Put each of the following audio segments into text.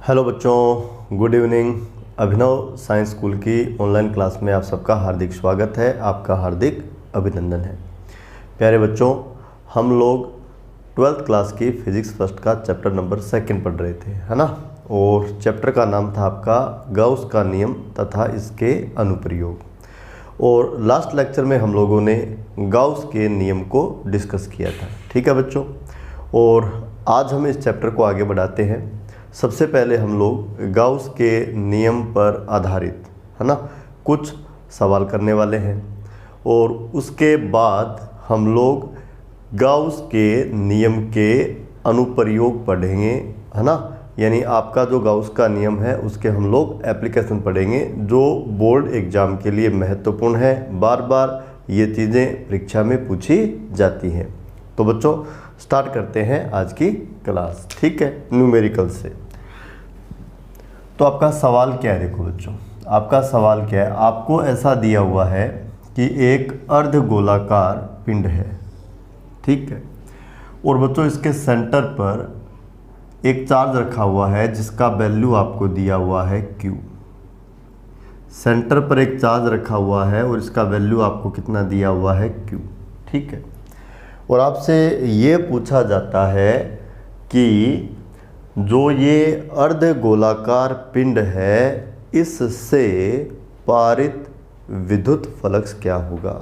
Hello बच्चों, good evening. अभिनव science school की online class में आप सबका हार्दिक स्वागत है, आपका हार्दिक अभिनंदन है। प्यारे बच्चों, हम लोग 12th क्लास की फिजिक्स फर्स्ट का चैप्टर नंबर 2 पढ़ रहे थे, है ना। और चैप्टर का नाम था आपका गाउस का नियम तथा इसके अनुप्रयोग। और लास्ट लेक्चर में हम लोगों ने गाउस के नियम को डिस्कस किया था, ठीक है बच्चों। और आज हम इस चैप्टर को आगे बढ़ाते हैं। सबसे पहले हम लोग गाउस के नियम पर आधारित, है ना, कुछ सवाल करने वाले हैं। और उसके बाद हम लोग गाउस के नियम के अनुप्रयोग पढ़ेंगे, है ना। यानी आपका जो गाउस का नियम है उसके हम लोग एप्लीकेशन पढ़ेंगे, जो बोर्ड एग्ज़ाम के लिए महत्वपूर्ण है। बार बार ये चीज़ें परीक्षा में पूछी जाती हैं। तो बच्चों स्टार्ट करते हैं आज की क्लास, ठीक है, न्यूमेरिकल से। तो आपका सवाल क्या है? देखो बच्चों, आपका सवाल क्या है? आपको ऐसा दिया हुआ है कि एक अर्धगोलाकार पिंड है, ठीक है। और बच्चों इसके सेंटर पर एक चार्ज रखा हुआ है जिसका वैल्यू आपको दिया हुआ है Q। सेंटर पर एक चार्ज रखा हुआ है और इसका वैल्यू आपको कितना दिया हुआ है Q, ठीक है। और आपसे ये पूछा जाता है कि जो ये अर्धगोलाकार पिंड है इससे पारित विद्युत फ्लक्स क्या होगा,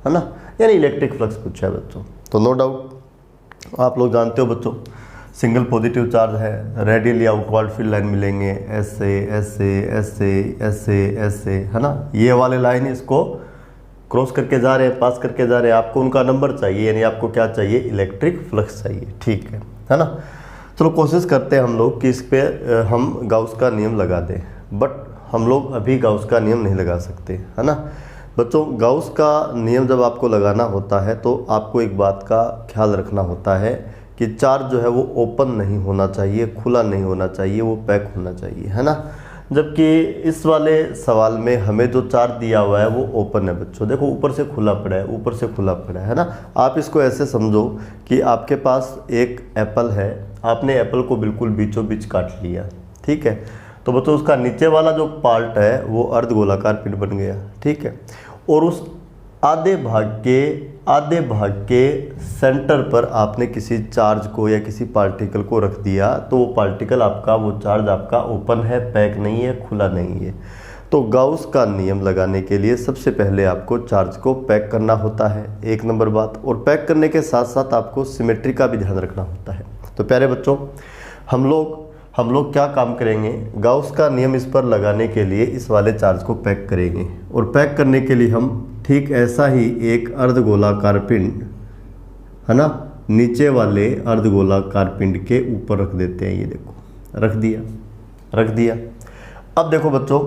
है ना। यानी इलेक्ट्रिक फ्लक्स पूछा है बच्चों। तो नो डाउट आप लोग जानते हो बच्चों, सिंगल पॉजिटिव चार्ज है, रेडियली आउटवर्ड फील्ड लाइन मिलेंगे, ऐसे ऐसे ऐसे ऐसे ऐसे, है ना। ये वाले लाइन इसको क्रॉस करके जा रहे हैं, पास करके जा रहे हैं। आपको उनका नंबर चाहिए, यानी आपको क्या चाहिए? इलेक्ट्रिक फ्लक्स चाहिए, ठीक है ना। चलो कोशिश करते हैं हम लोग कि इस पे हम गाउस का नियम लगा दें, बट हम लोग अभी गाउस का नियम नहीं लगा सकते, है ना। बच्चों गाउस का नियम जब आपको लगाना होता है तो आपको एक बात का ख्याल रखना होता है कि चार्ज जो है वो ओपन नहीं होना चाहिए, खुला नहीं होना चाहिए, वो पैक होना चाहिए, है ना। जबकि इस वाले सवाल में हमें जो चार्ज दिया हुआ है वो ओपन है बच्चों। देखो ऊपर से खुला पड़ा है, ऊपर से खुला पड़ा है ना। आप इसको ऐसे समझो कि आपके पास एक एप्पल है, आपने एप्पल को बिल्कुल बीचों बीच काट लिया, ठीक है। तो बच्चों उसका नीचे वाला जो पार्ट है वो अर्धगोलाकार पिंड बन गया, ठीक है। और उस आधे भाग के सेंटर पर आपने किसी चार्ज को या किसी पार्टिकल को रख दिया, तो वो पार्टिकल आपका, वो चार्ज आपका ओपन है, पैक नहीं है, खुला नहीं है। तो गाउस का नियम लगाने के लिए सबसे पहले आपको चार्ज को पैक करना होता है, एक नंबर बात। और पैक करने के साथ साथ आपको सिमेट्री का भी ध्यान रखना होता है। तो प्यारे बच्चों हम लोग क्या काम करेंगे? गाउस का नियम इस पर लगाने के लिए इस वाले चार्ज को पैक करेंगे। और पैक करने के लिए हम ठीक ऐसा ही एक अर्धगोलाकार पिंड, है ना, नीचे वाले अर्धगोलाकार पिंड के ऊपर रख देते हैं। ये देखो रख दिया। अब देखो बच्चों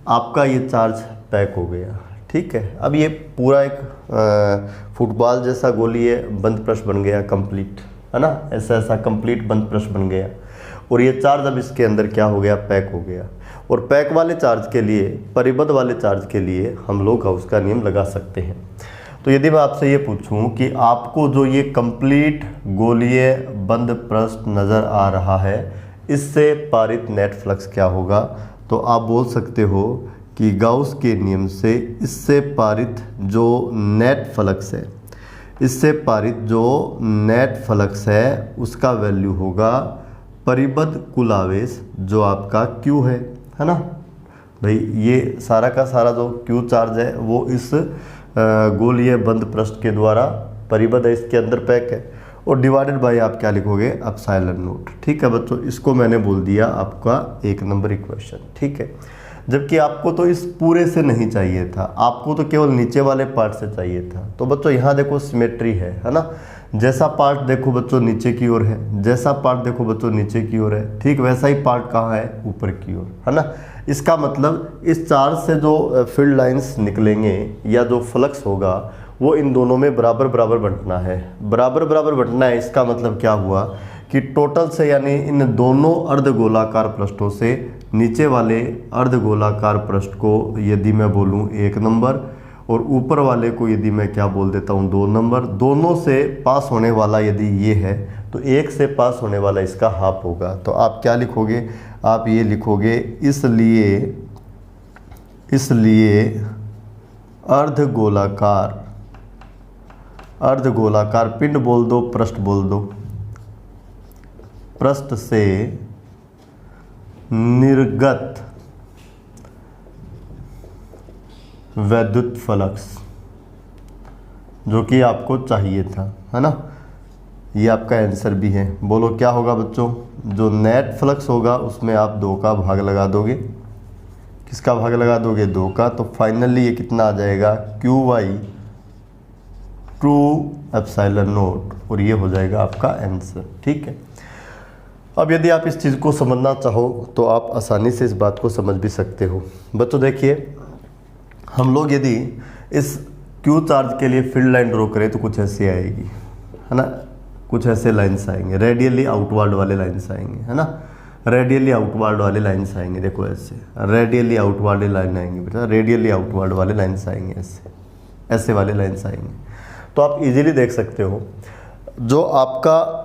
आपका ये चार्ज पैक हो गया, ठीक है। अब ये पूरा एक फुटबॉल जैसा गोली है, बंद पृष्ठ बन गया कंप्लीट, है ना। ऐसा कंप्लीट बंद पृष्ठ बन गया। और ये चार्ज अब इसके अंदर क्या हो गया? पैक हो गया। और पैक वाले चार्ज के लिए, परिबद्ध वाले चार्ज के लिए हम लोग गाउस का नियम लगा सकते हैं। तो यदि मैं आपसे ये पूछूं कि आपको जो ये कंप्लीट गोलीय बंद पृष्ठ नज़र आ रहा है, इससे पारित नेट फ्लक्स क्या होगा? तो आप बोल सकते हो कि गाउस के नियम से इससे पारित जो नेट फ्लक्स है, इससे पारित जो नेट फ्लक्स है उसका वैल्यू होगा परिबद्ध कुल आवेश जो आपका Q है ना भाई। ये सारा का सारा जो Q चार्ज है वो इस गोलीय बंद पृष्ठ के द्वारा परिबद्ध है, इसके अंदर पैक है। और डिवाइडेड बाय आप क्या लिखोगे? एप्सिलॉन नॉट, ठीक है बच्चों। इसको मैंने बोल दिया आपका 1 नंबर इक्वेशन, ठीक है। जबकि आपको तो इस पूरे से नहीं चाहिए था, आपको तो केवल नीचे वाले पार्ट से चाहिए था। तो बच्चों यहाँ देखो सिमेट्री है ना। जैसा पार्ट देखो बच्चों नीचे की ओर है, जैसा पार्ट देखो बच्चों नीचे की ओर है, ठीक वैसा ही पार्ट कहाँ है? ऊपर की ओर, है ना। इसका मतलब इस चार्ज से जो फील्ड लाइंस निकलेंगे या जो फ्लक्स होगा वो इन दोनों में बराबर बराबर बंटना है, बराबर बराबर बंटना है। इसका मतलब क्या हुआ कि टोटल से, यानी इन दोनों अर्धगोलाकार पृष्ठों से नीचे वाले अर्धगोलाकार पृष्ठ को यदि मैं बोलूँ 1 नंबर और ऊपर वाले को यदि मैं क्या बोल देता हूँ 2 नंबर, दोनों से पास होने वाला यदि ये है तो 1 से पास होने वाला इसका हाफ होगा। तो आप क्या लिखोगे, आप ये लिखोगे इसलिए अर्धगोलाकार पिंड बोल दो, पृष्ठ बोल दो, पृष्ठ से निर्गत वैद्युत फ्लक्स जो कि आपको चाहिए था, है ना, ये आपका आंसर भी है। बोलो क्या होगा बच्चों, जो नेट फ्लक्स होगा उसमें आप 2 का भाग लगा दोगे। किसका भाग लगा दोगे, 2 का। तो फाइनली ये कितना आ जाएगा, QY 2ε0, और ये हो जाएगा आपका आंसर। ठीक है। अब यदि आप इस चीज़ को समझना चाहो तो आप आसानी से इस बात को समझ भी सकते हो। बच्चों देखिए, हम लोग यदि इस Q चार्ज के लिए फील्ड लाइन ड्रॉ करें तो कुछ ऐसी आएगी, है ना, कुछ ऐसे लाइन्स आएंगे, रेडियली आउटवर्ड वाले लाइन्स आएंगे, है ना, रेडियली आउटवर्ड वाले लाइन्स आएंगे। देखो ऐसे रेडियली आउटवर्ड लाइन आएंगे बेटा, रेडियली आउटवर्ड वाले लाइन्स आएंगे, ऐसे वाले लाइन्स आएंगे। तो आप इजीली देख सकते हो जो आपका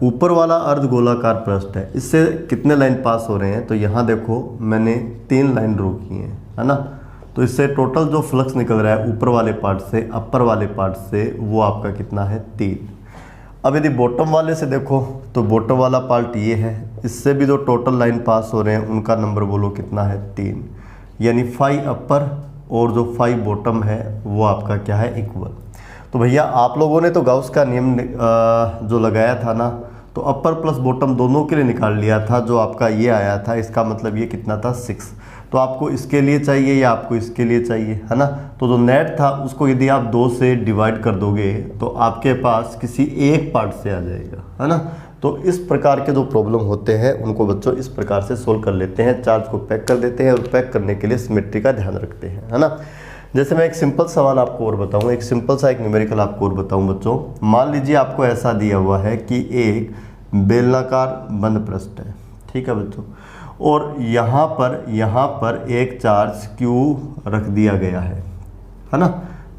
ऊपर वाला अर्धगोलाकार पृष्ठ है, इससे कितने लाइन पास हो रहे हैं। तो यहाँ देखो मैंने 3 लाइन ड्रॉ की हैं, है ना। तो इससे टोटल जो फ्लक्स निकल रहा है ऊपर वाले पार्ट से अपर वाले पार्ट से, वो आपका कितना है, 3। अब यदि बॉटम वाले से देखो तो बॉटम वाला पार्ट ये है, इससे भी जो टोटल लाइन पास हो रहे हैं उनका नंबर बोलो कितना है, 3। यानी 5 अपर और जो 5 बॉटम है वो आपका क्या है, इक्वल। तो भैया आप लोगों ने तो गाउस का नियम जो लगाया था ना, तो अपर प्लस बॉटम दोनों के लिए निकाल लिया था। जो आपका ये आया था इसका मतलब ये कितना था, 6। तो आपको इसके लिए चाहिए या आपको इसके लिए चाहिए, है ना। तो जो नेट था उसको यदि आप 2 से डिवाइड कर दोगे तो आपके पास किसी एक पार्ट से आ जाएगा, है ना। तो इस प्रकार के जो प्रॉब्लम होते हैं उनको बच्चों इस प्रकार से सोल्व कर लेते हैं। चार्ज को पैक कर देते हैं और पैक करने के लिए सिमेट्री का ध्यान रखते हैं, है ना। जैसे मैं एक सिंपल सवाल आपको और बताऊं, एक सिंपल सा एक न्यूमेरिकल आपको और बताऊं बच्चों। मान लीजिए आपको ऐसा दिया हुआ है कि एक बेलनाकार बंद पृष्ठ है, ठीक है बच्चों, और यहाँ पर एक चार्ज Q रख दिया गया है ना।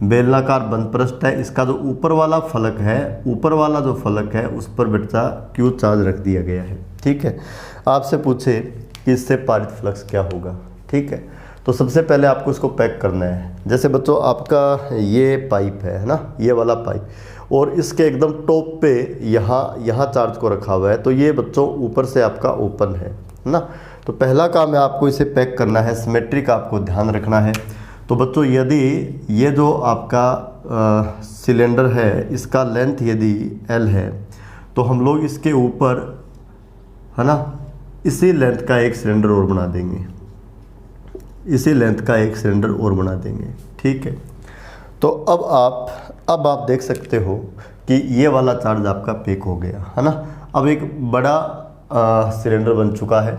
बेलनाकार बंद पृष्ठ है, इसका जो ऊपर वाला फलक है, ऊपर वाला जो फलक है उस पर बेटा Q चार्ज रख दिया गया है, ठीक है। आपसे पूछे कि इससे पारित फ्लक्स क्या होगा, ठीक है। तो सबसे पहले आपको इसको पैक करना है। जैसे बच्चों आपका ये पाइप है ना, ये वाला पाइप, और इसके एकदम टॉप पे यहाँ चार्ज को रखा हुआ है। तो ये बच्चों ऊपर से आपका ओपन है ना। तो पहला काम है आपको इसे पैक करना है, सिमेट्री का आपको ध्यान रखना है। तो बच्चों यदि ये जो आपका सिलेंडर है इसका लेंथ यदि L है तो हम लोग इसके ऊपर, है ना, इसी लेंथ का एक सिलेंडर और बना देंगे, इसी लेंथ का एक सिलेंडर और बना देंगे, ठीक है। तो अब आप देख सकते हो कि ये वाला चार्ज आपका पैक हो गया, है ना। अब एक बड़ा सिलेंडर बन चुका है।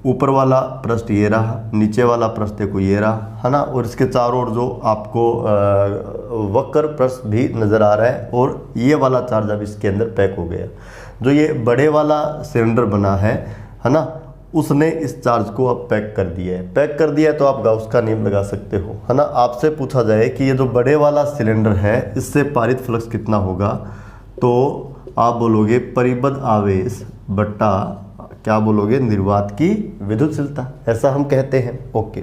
ऊपर वाला पृष्ठ ये रहा, नीचे वाला पृष्ठ देखो ये रहा, है ना, और इसके चारों ओर जो आपको वक्र पृष्ठ भी नज़र आ रहा है, और ये वाला चार्ज अब इसके अंदर पैक हो गया। जो ये बड़े वाला सिलेंडर बना है ना, उसने इस चार्ज को अब पैक कर दिया है। पैक कर दिया है तो आप गाउस का नियम लगा सकते हो, है ना। आपसे पूछा जाए कि ये जो बड़े वाला सिलेंडर है इससे पारित फ्लक्स कितना होगा, तो आप बोलोगे परिबद्ध आवेश बट्टा क्या बोलोगे, निर्वात की विद्युतशीलता, ऐसा हम कहते हैं। ओके,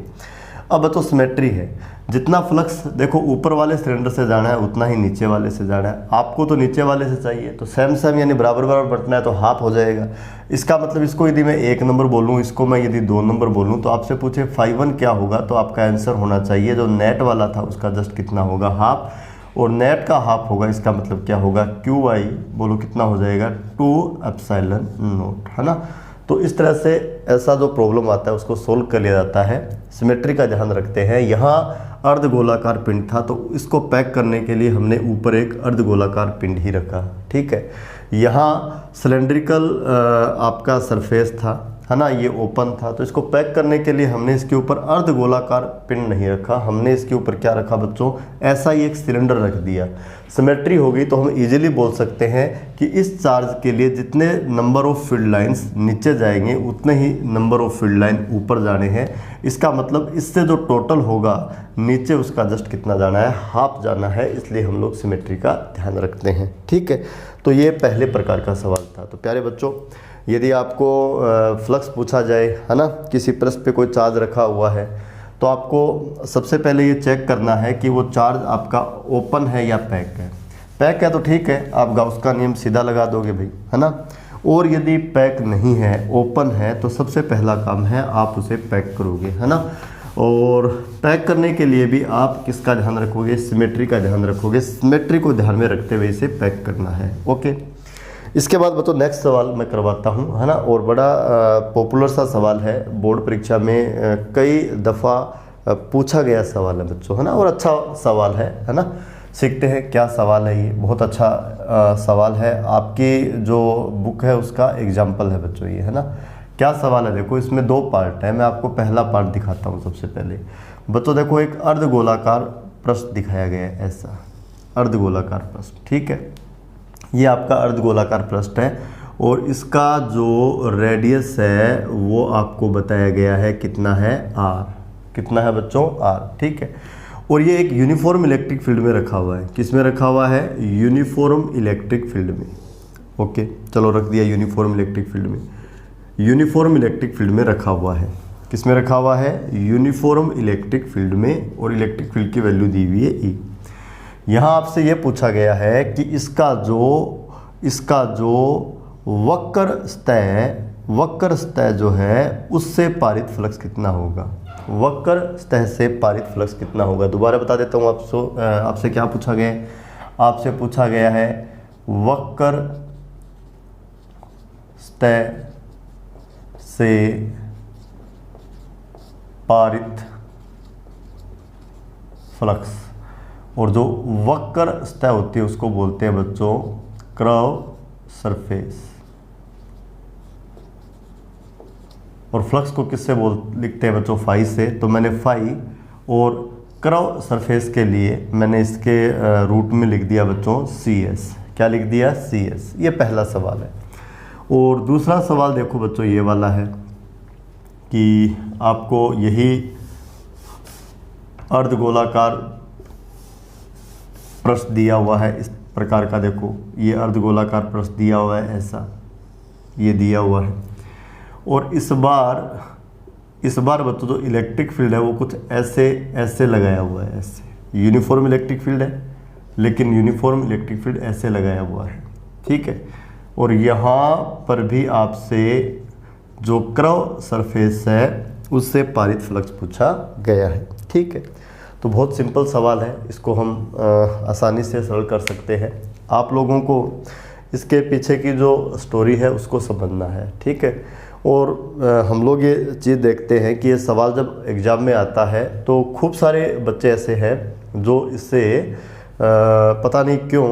अब तो सिमेट्री है, जितना फ्लक्स देखो ऊपर वाले सिलेंडर से जाना है उतना ही नीचे वाले से जाना है। आपको तो नीचे वाले से चाहिए, तो सेम यानी बराबर बराबर बंटना है, तो हाफ हो जाएगा। इसका मतलब इसको यदि मैं 1 नंबर बोलूँ, इसको मैं यदि 2 नंबर बोलूँ, तो आपसे पूछे φ1 क्या होगा, तो आपका आंसर होना चाहिए जो नेट वाला था उसका जस्ट कितना होगा, हाफ, और नेट का हाफ होगा, इसका मतलब क्या होगा, QY बोलो कितना हो जाएगा, 2ε0, है ना। तो इस तरह से ऐसा जो प्रॉब्लम आता है उसको सोल्व कर लिया जाता है। सिमेट्री का ध्यान रखते हैं। यहाँ अर्धगोलाकार पिंड था तो इसको पैक करने के लिए हमने ऊपर एक अर्धगोलाकार पिंड ही रखा, ठीक है। यहाँ सिलेंड्रिकल आपका सरफेस था, है ना, ये ओपन था, तो इसको पैक करने के लिए हमने इसके ऊपर अर्धगोलाकार पिंड नहीं रखा, हमने इसके ऊपर क्या रखा बच्चों, ऐसा ही एक सिलेंडर रख दिया। सिमेट्री होगी तो हम इजीली बोल सकते हैं कि इस चार्ज के लिए जितने नंबर ऑफ फील्ड लाइंस नीचे जाएंगे उतने ही नंबर ऑफ फील्ड लाइन ऊपर जाने हैं। इसका मतलब इससे जो टोटल होगा नीचे उसका जस्ट कितना जाना है, हाफ जाना है, इसलिए हम लोग सिमेट्री का ध्यान रखते हैं। ठीक है, तो ये पहले प्रकार का सवाल था। तो प्यारे बच्चों, यदि आपको फ्लक्स पूछा जाए, है ना, किसी पृष्ठ पे कोई चार्ज रखा हुआ है, तो आपको सबसे पहले ये चेक करना है कि वो चार्ज आपका ओपन है या पैक है। पैक है तो ठीक है, आप गाउस का नियम सीधा लगा दोगे भाई, है ना। और यदि पैक नहीं है, ओपन है, तो सबसे पहला काम है आप उसे पैक करोगे, है ना। और पैक करने के लिए भी आप किसका ध्यान रखोगे, सिमेट्री का ध्यान रखोगे। सिमेट्री को ध्यान में रखते हुए इसे पैक करना है। ओके, इसके बाद बताओ नेक्स्ट सवाल मैं करवाता हूँ, है ना। और बड़ा पॉपुलर सा सवाल है, बोर्ड परीक्षा में कई दफ़ा पूछा गया सवाल है बच्चों, है ना, और अच्छा सवाल है ना। सीखते हैं क्या सवाल है ये, बहुत अच्छा सवाल है। आपकी जो बुक है उसका एग्जाम्पल है बच्चों ये, है ना। क्या सवाल है, देखो इसमें दो पार्ट है, मैं आपको पहला पार्ट दिखाता हूँ सबसे पहले। बच्चों देखो, एक अर्धगोलाकार पृष्ठ दिखाया गया है, ऐसा अर्धगोलाकार पृष्ठ। ठीक है, ये आपका अर्धगोलाकार पृष्ठ है और इसका जो रेडियस है वो आपको बताया गया है कितना है, r। कितना है बच्चों, r। ठीक है, और ये एक यूनिफॉर्म इलेक्ट्रिक फील्ड में रखा हुआ है। किस में रखा हुआ है, यूनिफॉर्म इलेक्ट्रिक फील्ड में। ओके, चलो रख दिया यूनिफॉर्म इलेक्ट्रिक फील्ड में। यूनिफॉर्म इलेक्ट्रिक फील्ड में रखा हुआ है। किस में रखा हुआ है, यूनिफॉर्म इलेक्ट्रिक फील्ड में, और इलेक्ट्रिक फील्ड की वैल्यू दी हुई है E। यहाँ आपसे ये पूछा गया है कि इसका जो वक्र सतह जो है उससे पारित फ्लक्स कितना होगा। वक्र सतह से पारित फ्लक्स कितना होगा। दोबारा बता देता हूँ आपसे क्या पूछा गया है, आपसे पूछा गया है वक्र सतह से पारित फ्लक्स, और जो वक्र सतह होती है उसको बोलते हैं बच्चों कर्व सरफेस। और फ्लक्स को किससे लिखते हैं बच्चों, फाई से। तो मैंने फाई और कर्व सरफेस के लिए मैंने इसके रूट में लिख दिया बच्चों CS। क्या लिख दिया, CS। ये पहला सवाल है। और दूसरा सवाल देखो बच्चों, ये वाला है कि आपको यही अर्धगोलाकार पृष्ठ दिया हुआ है इस प्रकार का। देखो ये अर्धगोलाकार पृष्ठ दिया हुआ है, ऐसा ये दिया हुआ है। और इस बार बच्चों जो इलेक्ट्रिक फील्ड है वो कुछ ऐसे लगाया हुआ है, ऐसे। यूनिफॉर्म इलेक्ट्रिक फील्ड है, लेकिन यूनिफॉर्म इलेक्ट्रिक फील्ड ऐसे लगाया हुआ है। ठीक है, और यहाँ पर भी आपसे जो कर्व सरफेस है उससे पारित फ्लक्स पूछा गया है। ठीक है, तो बहुत सिंपल सवाल है, इसको हम आसानी से सरल कर सकते हैं। आप लोगों को इसके पीछे की जो स्टोरी है उसको समझना है। ठीक है, और हम लोग ये चीज़ देखते हैं कि ये सवाल जब एग्ज़ाम में आता है तो खूब सारे बच्चे ऐसे हैं जो इससे पता नहीं क्यों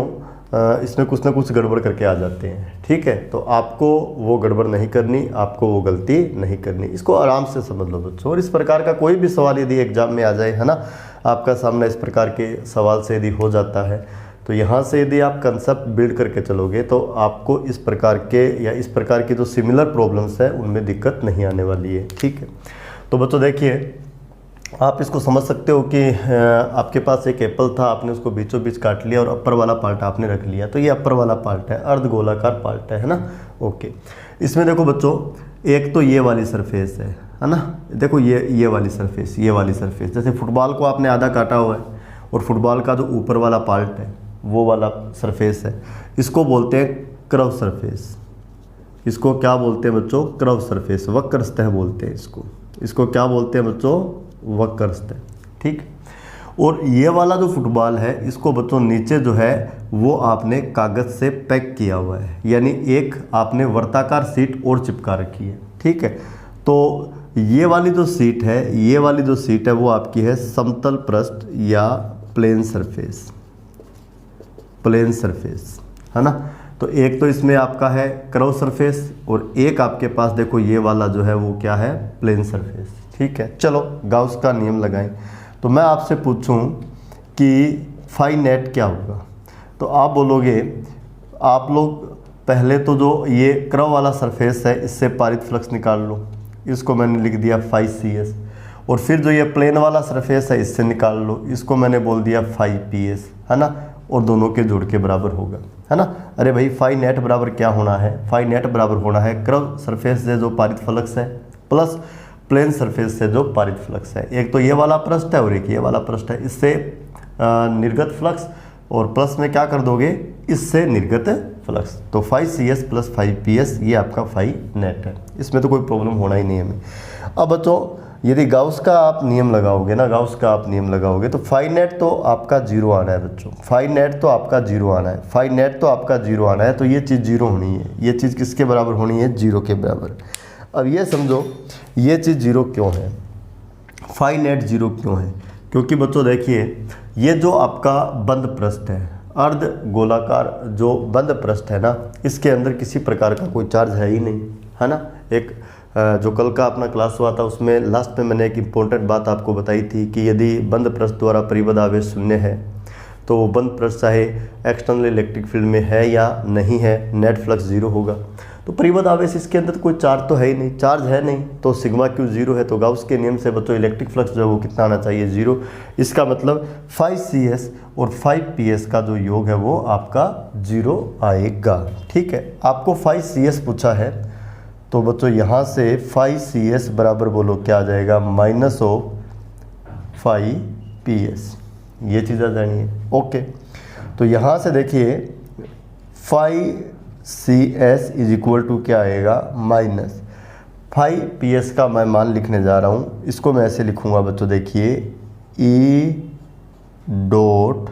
इसमें कुछ ना कुछ गड़बड़ करके आ जाते हैं। ठीक है, तो आपको वो गड़बड़ नहीं करनी, आपको वो गलती नहीं करनी। इसको आराम से समझ लो बच्चों। और इस प्रकार का कोई भी सवाल यदि एग्ज़ाम में आ जाए, है ना, आपका सामना इस प्रकार के सवाल से यदि हो जाता है, तो यहाँ से यदि आप कंसेप्ट बिल्ड करके चलोगे तो आपको इस प्रकार के या इस प्रकार की जो सिमिलर प्रॉब्लम्स है उनमें दिक्कत नहीं आने वाली है। ठीक है, तो बच्चों देखिए, आप इसको समझ सकते हो कि आपके पास एक एप्पल था, आपने उसको बीचों बीच काट लिया और अपर वाला पार्ट आपने रख लिया। तो ये अपर वाला पार्ट है, अर्धगोलाकार पार्ट है ना। ओके, इसमें देखो बच्चों, एक तो ये वाली सरफेस है ना। देखो ये वाली सरफेस, जैसे फुटबॉल को आपने आधा काटा हुआ है और फुटबॉल का जो ऊपर वाला पार्ट है वो वाला सरफेस है, इसको बोलते हैं कर्व सरफेस। इसको क्या बोलते हैं बच्चों, कर्व सरफेस, वक्र सतह बोलते हैं इसको क्या बोलते हैं बच्चों, वक्र सतह। ठीक, और ये वाला जो फुटबॉल है इसको बच्चों नीचे जो है वो आपने कागज़ से पैक किया हुआ है, यानी एक आपने वर्ताकार सीट और चिपका रखी है। ठीक है, तो ये वाली जो सीट है वो आपकी है समतल पृष्ठ या प्लेन सरफेस, है ना। तो एक तो इसमें आपका है कर्व सरफेस और एक आपके पास देखो ये वाला जो है वो क्या है, प्लेन सरफेस। ठीक है, चलो गाउस का नियम लगाएं। तो मैं आपसे पूछूं कि फाई नेट क्या होगा, तो आप बोलोगे, आप लोग पहले तो जो ये कर्व वाला सरफेस है इससे पारित फ्लक्स निकाल लो। इसको मैंने लिख दिया फाई CS। और फिर जो ये प्लेन वाला सरफेस है इससे निकाल लो, इसको मैंने बोल दिया फाई PS, है ना, और दोनों के जोड़ के बराबर होगा, है ना। अरे भाई फाई नेट बराबर क्या होना है, फाई नेट बराबर होना है कर्व सरफेस से जो पारित फ्लक्स है प्लस प्लेन सरफेस से जो पारित फ्लक्स है। एक तो ये वाला पृष्ठ है और एक ये वाला पृष्ठ है, इससे निर्गत फ्लक्स और प्लस में क्या कर दोगे, इससे निर्गत फ्लक्स। तो phi CS plus phi PS ये आपका फाई नेट है, इसमें तो कोई प्रॉब्लम होना ही नहीं हमें। अब बच्चों यदि गाउस का आप नियम लगाओगे ना, गाउस का आप नियम लगाओगे तो फाई नेट तो आपका 0 आना है बच्चों, फाई नेट तो आपका 0 आना है, फाई नेट तो आपका 0 आना है। तो ये चीज़ 0 होनी है, ये चीज़ किसके बराबर होनी है, 0 के बराबर। अब ये समझो ये चीज़ 0 क्यों है, फाई नेट 0 क्यों है, क्योंकि बच्चों देखिए ये जो आपका बंद पृष्ठ है, अर्ध गोलाकार जो बंद पृष्ठ है ना, इसके अंदर किसी प्रकार का कोई चार्ज है ही नहीं, है ना। एक जो कल का अपना क्लास हुआ था उसमें लास्ट में मैंने एक इम्पोर्टेंट बात आपको बताई थी कि यदि बंद पृष्ठ द्वारा परिबद्ध आवेश शून्य है तो वो बंद पृष्ठ चाहे एक्सटर्नल इलेक्ट्रिक फील्ड में है या नहीं है, नेट फ्लक्स 0 होगा। तो परिबद्ध आवेश इसके अंदर कोई चार्ज तो है ही नहीं, चार्ज है नहीं तो सिग्मा क्यू 0 है। तो गाउस के नियम से बच्चों इलेक्ट्रिक फ्लक्स जो है वो कितना आना चाहिए, 0। इसका मतलब फाई CS और फाई PS का जो योग है वो आपका 0 आएगा, ठीक है। आपको फाई CS पूछा है तो बच्चों यहाँ से फाई CS बराबर बोलो क्या आ जाएगा, माइनस ऑफ फाई PS, ये चीज़ आ जानी है, ओके। तो यहाँ से देखिए phi CS is equal to क्या आएगा, माइनस फाई PS का मैं मान लिखने जा रहा हूँ, इसको मैं ऐसे लिखूँगा बच्चों, देखिए E डॉट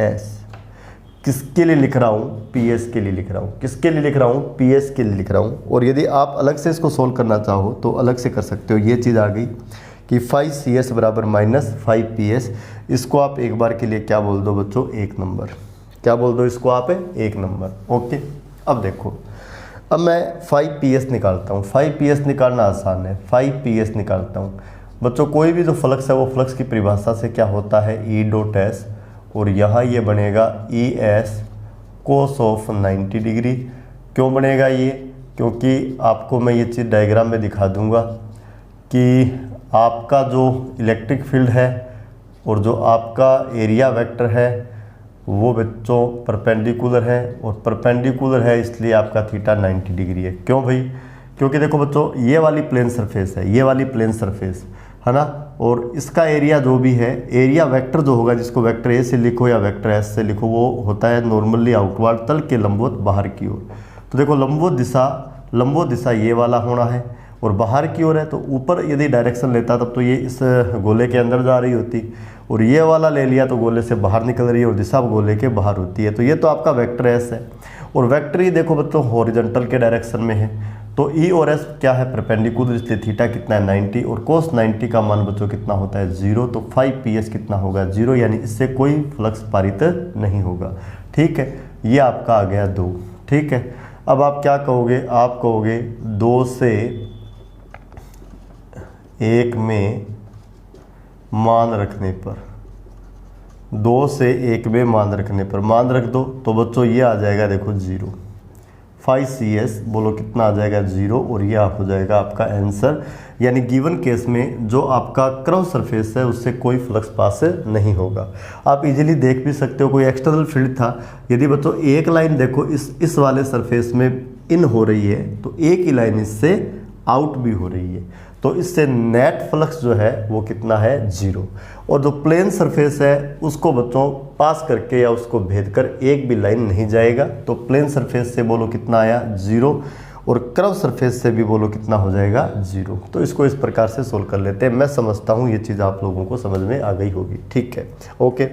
S, किसके लिए लिख रहा हूँ, PS के लिए लिख रहा हूँ, किसके लिए लिख रहा हूँ, PS के लिए लिख रहा हूँ। और यदि आप अलग से इसको सोल्व करना चाहो तो अलग से कर सकते हो। ये चीज़ आ गई कि फाई CS बराबर माइनस फाई PS, इसको आप एक बार के लिए क्या बोल दो बच्चों, 1 नंबर, क्या बोल दो इसको आप, 1 नंबर, ओके। अब देखो अब मैं फाई PS निकालता हूँ, फाई PS निकालना आसान है, फाई PS निकालता हूँ बच्चों। कोई भी जो फ्लक्स है वो फ्लक्स की परिभाषा से क्या होता है, E डॉट S, और यहाँ ये बनेगा ES कोस ऑफ 90 डिग्री। क्यों बनेगा ये, क्योंकि आपको मैं ये चीज़ डायग्राम में दिखा दूंगा कि आपका जो इलेक्ट्रिक फील्ड है और जो आपका एरिया वेक्टर है वो बच्चों परपेंडिकुलर है, और परपेंडिकुलर है इसलिए आपका थीटा 90 डिग्री है। क्यों भाई, क्योंकि देखो बच्चों ये वाली प्लेन सरफेस है, ये वाली प्लेन सरफेस है ना, और इसका एरिया जो भी है, एरिया वेक्टर जो होगा, जिसको वेक्टर A से लिखो या वेक्टर S से लिखो, वो होता है नॉर्मली आउटवर्ड, तल के लंबवत बाहर की ओर। तो देखो लंबवत दिशा ये वाला होना है और बाहर की ओर है, तो ऊपर यदि डायरेक्शन लेता तब तो ये इस गोले के अंदर जा रही होती, और ये वाला ले लिया तो गोले से बाहर निकल रही है और दिशा गोले के बाहर होती है। तो ये तो आपका वेक्टर S है, और वेक्टर ही देखो बच्चों हॉरिजॉन्टल के डायरेक्शन में है, तो E और S क्या है, परपेंडिकुलर, इसलिए थीटा कितना है 90, और कोस 90 का मान बच्चों कितना होता है 0। तो फाई PS कितना होगा, 0, यानी इससे कोई फ्लक्स पारित नहीं होगा, ठीक है। ये आपका आ गया 2, ठीक है। अब आप क्या कहोगे, आप कहोगे 2 से 1 में मान रखने पर, 2 से 1 में मान रखने पर मान रख दो तो बच्चों ये आ जाएगा देखो 0, फाई CS बोलो कितना आ जाएगा 0, और ये आप हो जाएगा आपका आंसर। यानी गिवन केस में जो आपका कर्व सरफेस है उससे कोई फ्लक्स पास नहीं होगा। आप इजीली देख भी सकते हो, कोई एक्सटर्नल फील्ड था, यदि बच्चों एक लाइन देखो इस वाले सरफेस में इन हो रही है तो एक ही लाइन इससे आउट भी हो रही है, तो इससे नेट फ्लक्स जो है वो कितना है 0। और जो प्लेन सरफेस है उसको बच्चों पास करके या उसको भेद कर एक भी लाइन नहीं जाएगा, तो प्लेन सरफेस से बोलो कितना आया 0, और कर्व सरफेस से भी बोलो कितना हो जाएगा 0। तो इसको इस प्रकार से सोल्व कर लेते हैं। मैं समझता हूँ ये चीज़ आप लोगों को समझ में आ गई होगी, ठीक है, ओके।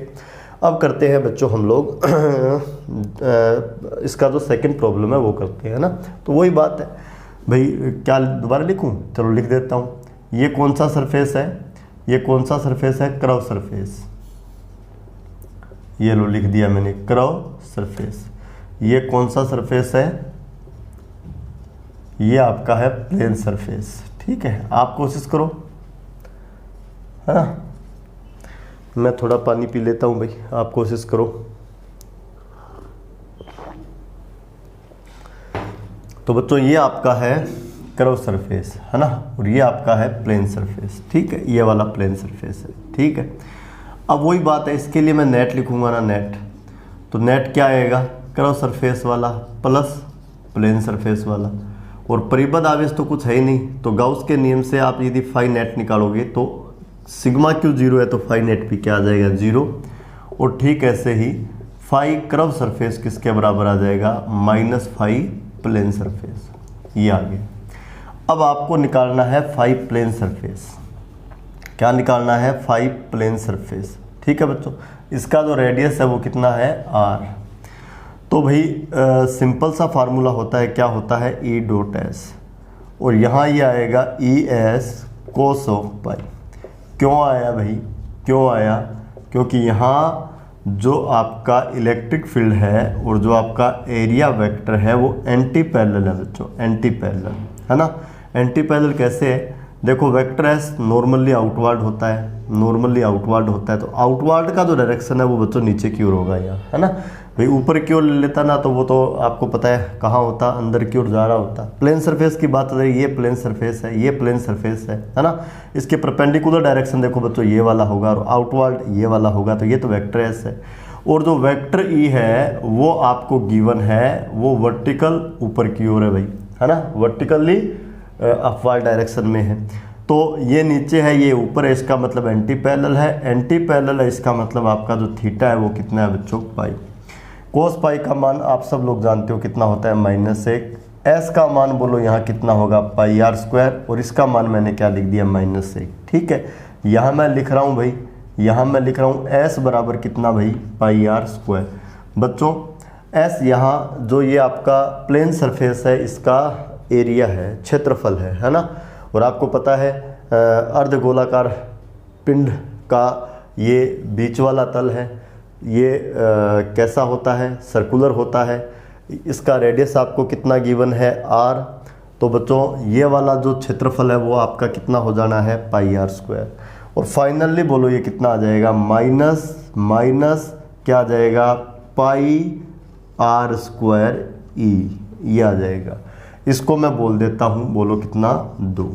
अब करते हैं बच्चों हम लोग इसका जो सेकंड प्रॉब्लम है वो करते हैं ना। तो वही बात है भाई, क्या दोबारा लिखूं, चलो लिख देता हूं। ये कौन सा सरफेस है, ये कौन सा सरफेस है, कर्व सरफेस, ये लो लिख दिया मैंने कर्व सरफेस। ये कौन सा सरफेस है, ये आपका है प्लेन सरफेस, ठीक है। आप कोशिश करो, है ना, मैं थोड़ा पानी पी लेता हूं भाई, आप कोशिश करो। तो बच्चों ये आपका है कर्व सरफेस, है ना, और ये आपका है प्लेन सरफेस, ठीक है, ये वाला प्लेन सरफेस है, ठीक है। अब वही बात है, इसके लिए मैं नेट लिखूंगा ना, नेट, तो नेट क्या आएगा, कर्व सरफेस वाला प्लस प्लेन सरफेस वाला, और परिबद्ध आवेश तो कुछ है ही नहीं, तो गाउस के नियम से आप यदि फाई नेट निकालोगे तो सिग्मा क्यू 0 है तो फाई नेट भी क्या आ जाएगा, 0, और ठीक ऐसे ही फाई कर्व सरफेस किसके बराबर आ जाएगा, माइनस फाई प्लेन सरफेस, ये आ गया। अब आपको निकालना है फाई प्लेन सरफेस, क्या निकालना है, फाई प्लेन सरफेस, ठीक है बच्चों। इसका जो रेडियस है वो कितना है, r। तो भाई सिंपल सा फार्मूला होता है, क्या होता है, E डॉट एस, और यहाँ ये आएगा ES कोस ऑफ पाई। क्यों आया भाई, क्यों आया, क्योंकि यहाँ जो आपका इलेक्ट्रिक फील्ड है और जो आपका एरिया वेक्टर है वो एंटी पैरेलल है बच्चों, एंटी पैरेलल, है ना। एंटी पैरेलल कैसे है, देखो वेक्टर एस नॉर्मली आउटवर्ड होता है, नॉर्मली आउटवर्ड होता है, तो आउटवर्ड का जो डायरेक्शन है वो बच्चों नीचे की ओर होगा यहाँ, है ना। भाई ऊपर की ओर ले लेता ना तो वो तो आपको पता है कहाँ होता, अंदर की ओर जा रहा होता। प्लेन सरफेस की बात है, ये प्लेन सरफेस है, ये प्लेन सरफेस है ना। इसके परपेंडिकुलर डायरेक्शन देखो बच्चों ये वाला होगा और आउटवर्ड ये वाला होगा, तो ये तो वेक्टर एस है। और जो वेक्टर ई है वो आपको गिवन है, वो वर्टिकल ऊपर की ओर है भाई, है ना, वर्टिकली अपवर्ड डायरेक्शन में है। तो ये नीचे है, ये ऊपर है, इसका मतलब एंटी पैरेलल है, एंटी पैरेलल है, इसका मतलब आपका जो थीटा है वो कितना है बच्चों, पाई। कोस पाई का मान आप सब लोग जानते हो कितना होता है, -1। एस का मान बोलो यहाँ कितना होगा, पाई आर स्क्वायर, और इसका मान मैंने क्या लिख दिया, -1, ठीक है। यहाँ मैं लिख रहा हूँ भाई, यहाँ मैं लिख रहा हूँ एस बराबर कितना भाई, पाई आर स्क्वायर। बच्चों एस यहाँ जो ये आपका प्लेन सरफेस है इसका एरिया है, क्षेत्रफल है ना। और आपको पता है अर्धगोलाकार पिंड का ये बीच वाला तल है, ये कैसा होता है, सर्कुलर होता है। इसका रेडियस आपको कितना गिवन है, r। तो बच्चों ये वाला जो क्षेत्रफल है वो आपका कितना हो जाना है, पाई आर स्क्वायर। और फाइनली बोलो ये कितना आ जाएगा, माइनस क्या आ जाएगा, पाई आर स्क्वायर ई, ये आ जाएगा। इसको मैं बोल देता हूँ, बोलो कितना, 2।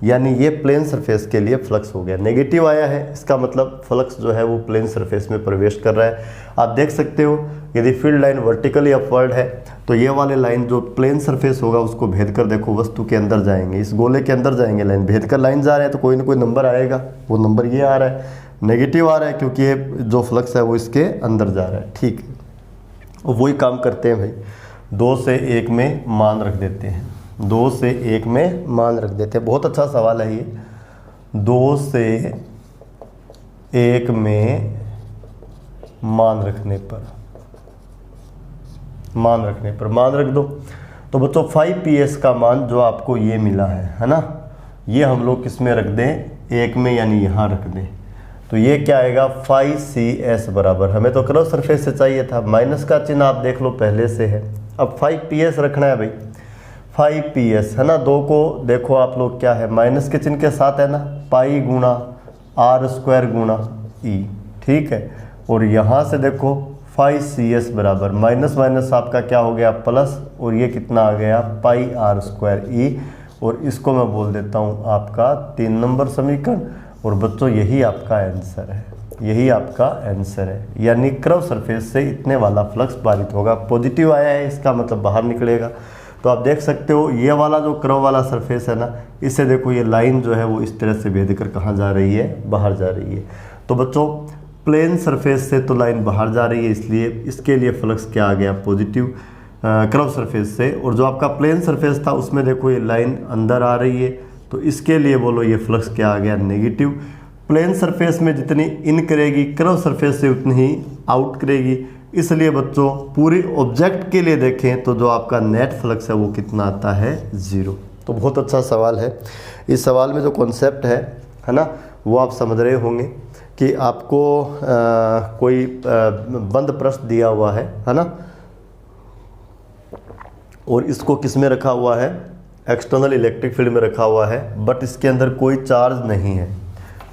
यानी ये प्लेन सरफेस के लिए फ्लक्स हो गया, नेगेटिव आया है, इसका मतलब फ्लक्स जो है वो प्लेन सरफेस में प्रवेश कर रहा है। आप देख सकते हो यदि फील्ड लाइन वर्टिकली अपवर्ड है तो ये वाले लाइन जो प्लेन सरफेस होगा उसको भेद कर देखो वस्तु के अंदर जाएंगे, इस गोले के अंदर जाएंगे, लाइन भेद कर लाइन जा रहे हैं तो कोई ना कोई नंबर आएगा, वो नंबर ये आ रहा है, नेगेटिव आ रहा है क्योंकि ये जो फ्लक्स है वो इसके अंदर जा रहा है, ठीक है। और वही काम करते हैं भाई, 2 से 1 में मान रख देते हैं, 2 से 1 में मान रख देते हैं। बहुत अच्छा सवाल है ये, 2 से 1 में मान रखने पर मान रख दो। तो बच्चों 5PS का मान जो आपको ये मिला है ना, ये हम लोग किस में रख दें, 1 में, यानी यहाँ रख दें। तो ये क्या आएगा, 5CS बराबर, हमें तो कर्व सरफेस से चाहिए था, माइनस का चिन्ह आप देख लो पहले से है। अब 5PS रखना है भाई, 5PS है ना। 2 को देखो आप लोग क्या है, माइनस के चिन्ह के साथ है ना, पाई गुणा आर स्क्वायर गुणा ई, ठीक है। और यहाँ से देखो 5CS बराबर माइनस माइनस आपका क्या हो गया, प्लस, और ये कितना आ गया, पाई आर स्क्वायर ई। और इसको मैं बोल देता हूँ आपका 3 नंबर समीकरण। और बच्चों यही आपका आंसर है, यही आपका आंसर है, यानी कर्व सरफेस से इतने वाला फ्लक्स पारित होगा। पॉजिटिव आया है, इसका मतलब बाहर निकलेगा। तो आप देख सकते हो ये वाला जो कर्व वाला सरफेस है ना, इससे देखो ये लाइन जो है वो इस तरह से भेद कर कहाँ जा रही है, बाहर जा रही है। तो बच्चों प्लेन सरफेस से तो लाइन बाहर जा रही है, इसलिए इसके लिए फ्लक्स क्या आ गया, पॉजिटिव कर्व सरफेस से। और जो आपका प्लेन सरफेस था उसमें देखो ये लाइन अंदर आ रही है, तो इसके लिए बोलो ये फ्लक्स क्या आ गया, नेगेटिव। प्लेन सरफेस में जितनी इन करेगी कर्व सरफेस से उतनी ही आउट करेगी, इसलिए बच्चों पूरी ऑब्जेक्ट के लिए देखें तो जो आपका नेट फ्लक्स है वो कितना आता है, 0। तो बहुत अच्छा सवाल है। इस सवाल में जो कॉन्सेप्ट है ना, वो आप समझ रहे होंगे कि आपको कोई बंद प्रश्न दिया हुआ है ना, और इसको किस में रखा हुआ है, एक्सटर्नल इलेक्ट्रिक फील्ड में रखा हुआ है, बट इसके अंदर कोई चार्ज नहीं है।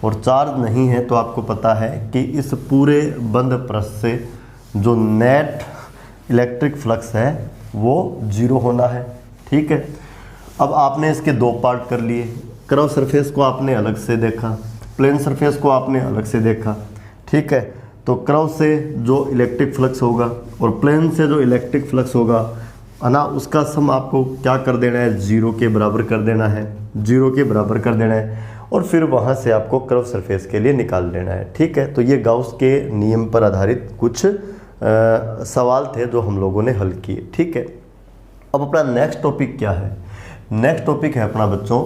और चार्ज नहीं है तो आपको पता है कि इस पूरे बंद पृष्ठ से जो नेट इलेक्ट्रिक फ्लक्स है वो 0 होना है, ठीक है। अब आपने इसके दो पार्ट कर लिए, कर्व सरफेस को आपने अलग से देखा, प्लेन सरफेस को आपने अलग से देखा, ठीक है। तो कर्व से जो इलेक्ट्रिक फ्लक्स होगा और प्लेन से जो इलेक्ट्रिक फ्लक्स होगा है ना, उसका सम आपको क्या कर देना है, 0 के बराबर कर देना है, 0 के बराबर कर देना है, और फिर वहाँ से आपको कर्व सरफेस के लिए निकाल लेना है, ठीक है। तो ये गाउस के नियम पर आधारित कुछ सवाल थे जो हम लोगों ने हल किए, ठीक है। अब अपना नेक्स्ट टॉपिक क्या है, नेक्स्ट टॉपिक है अपना बच्चों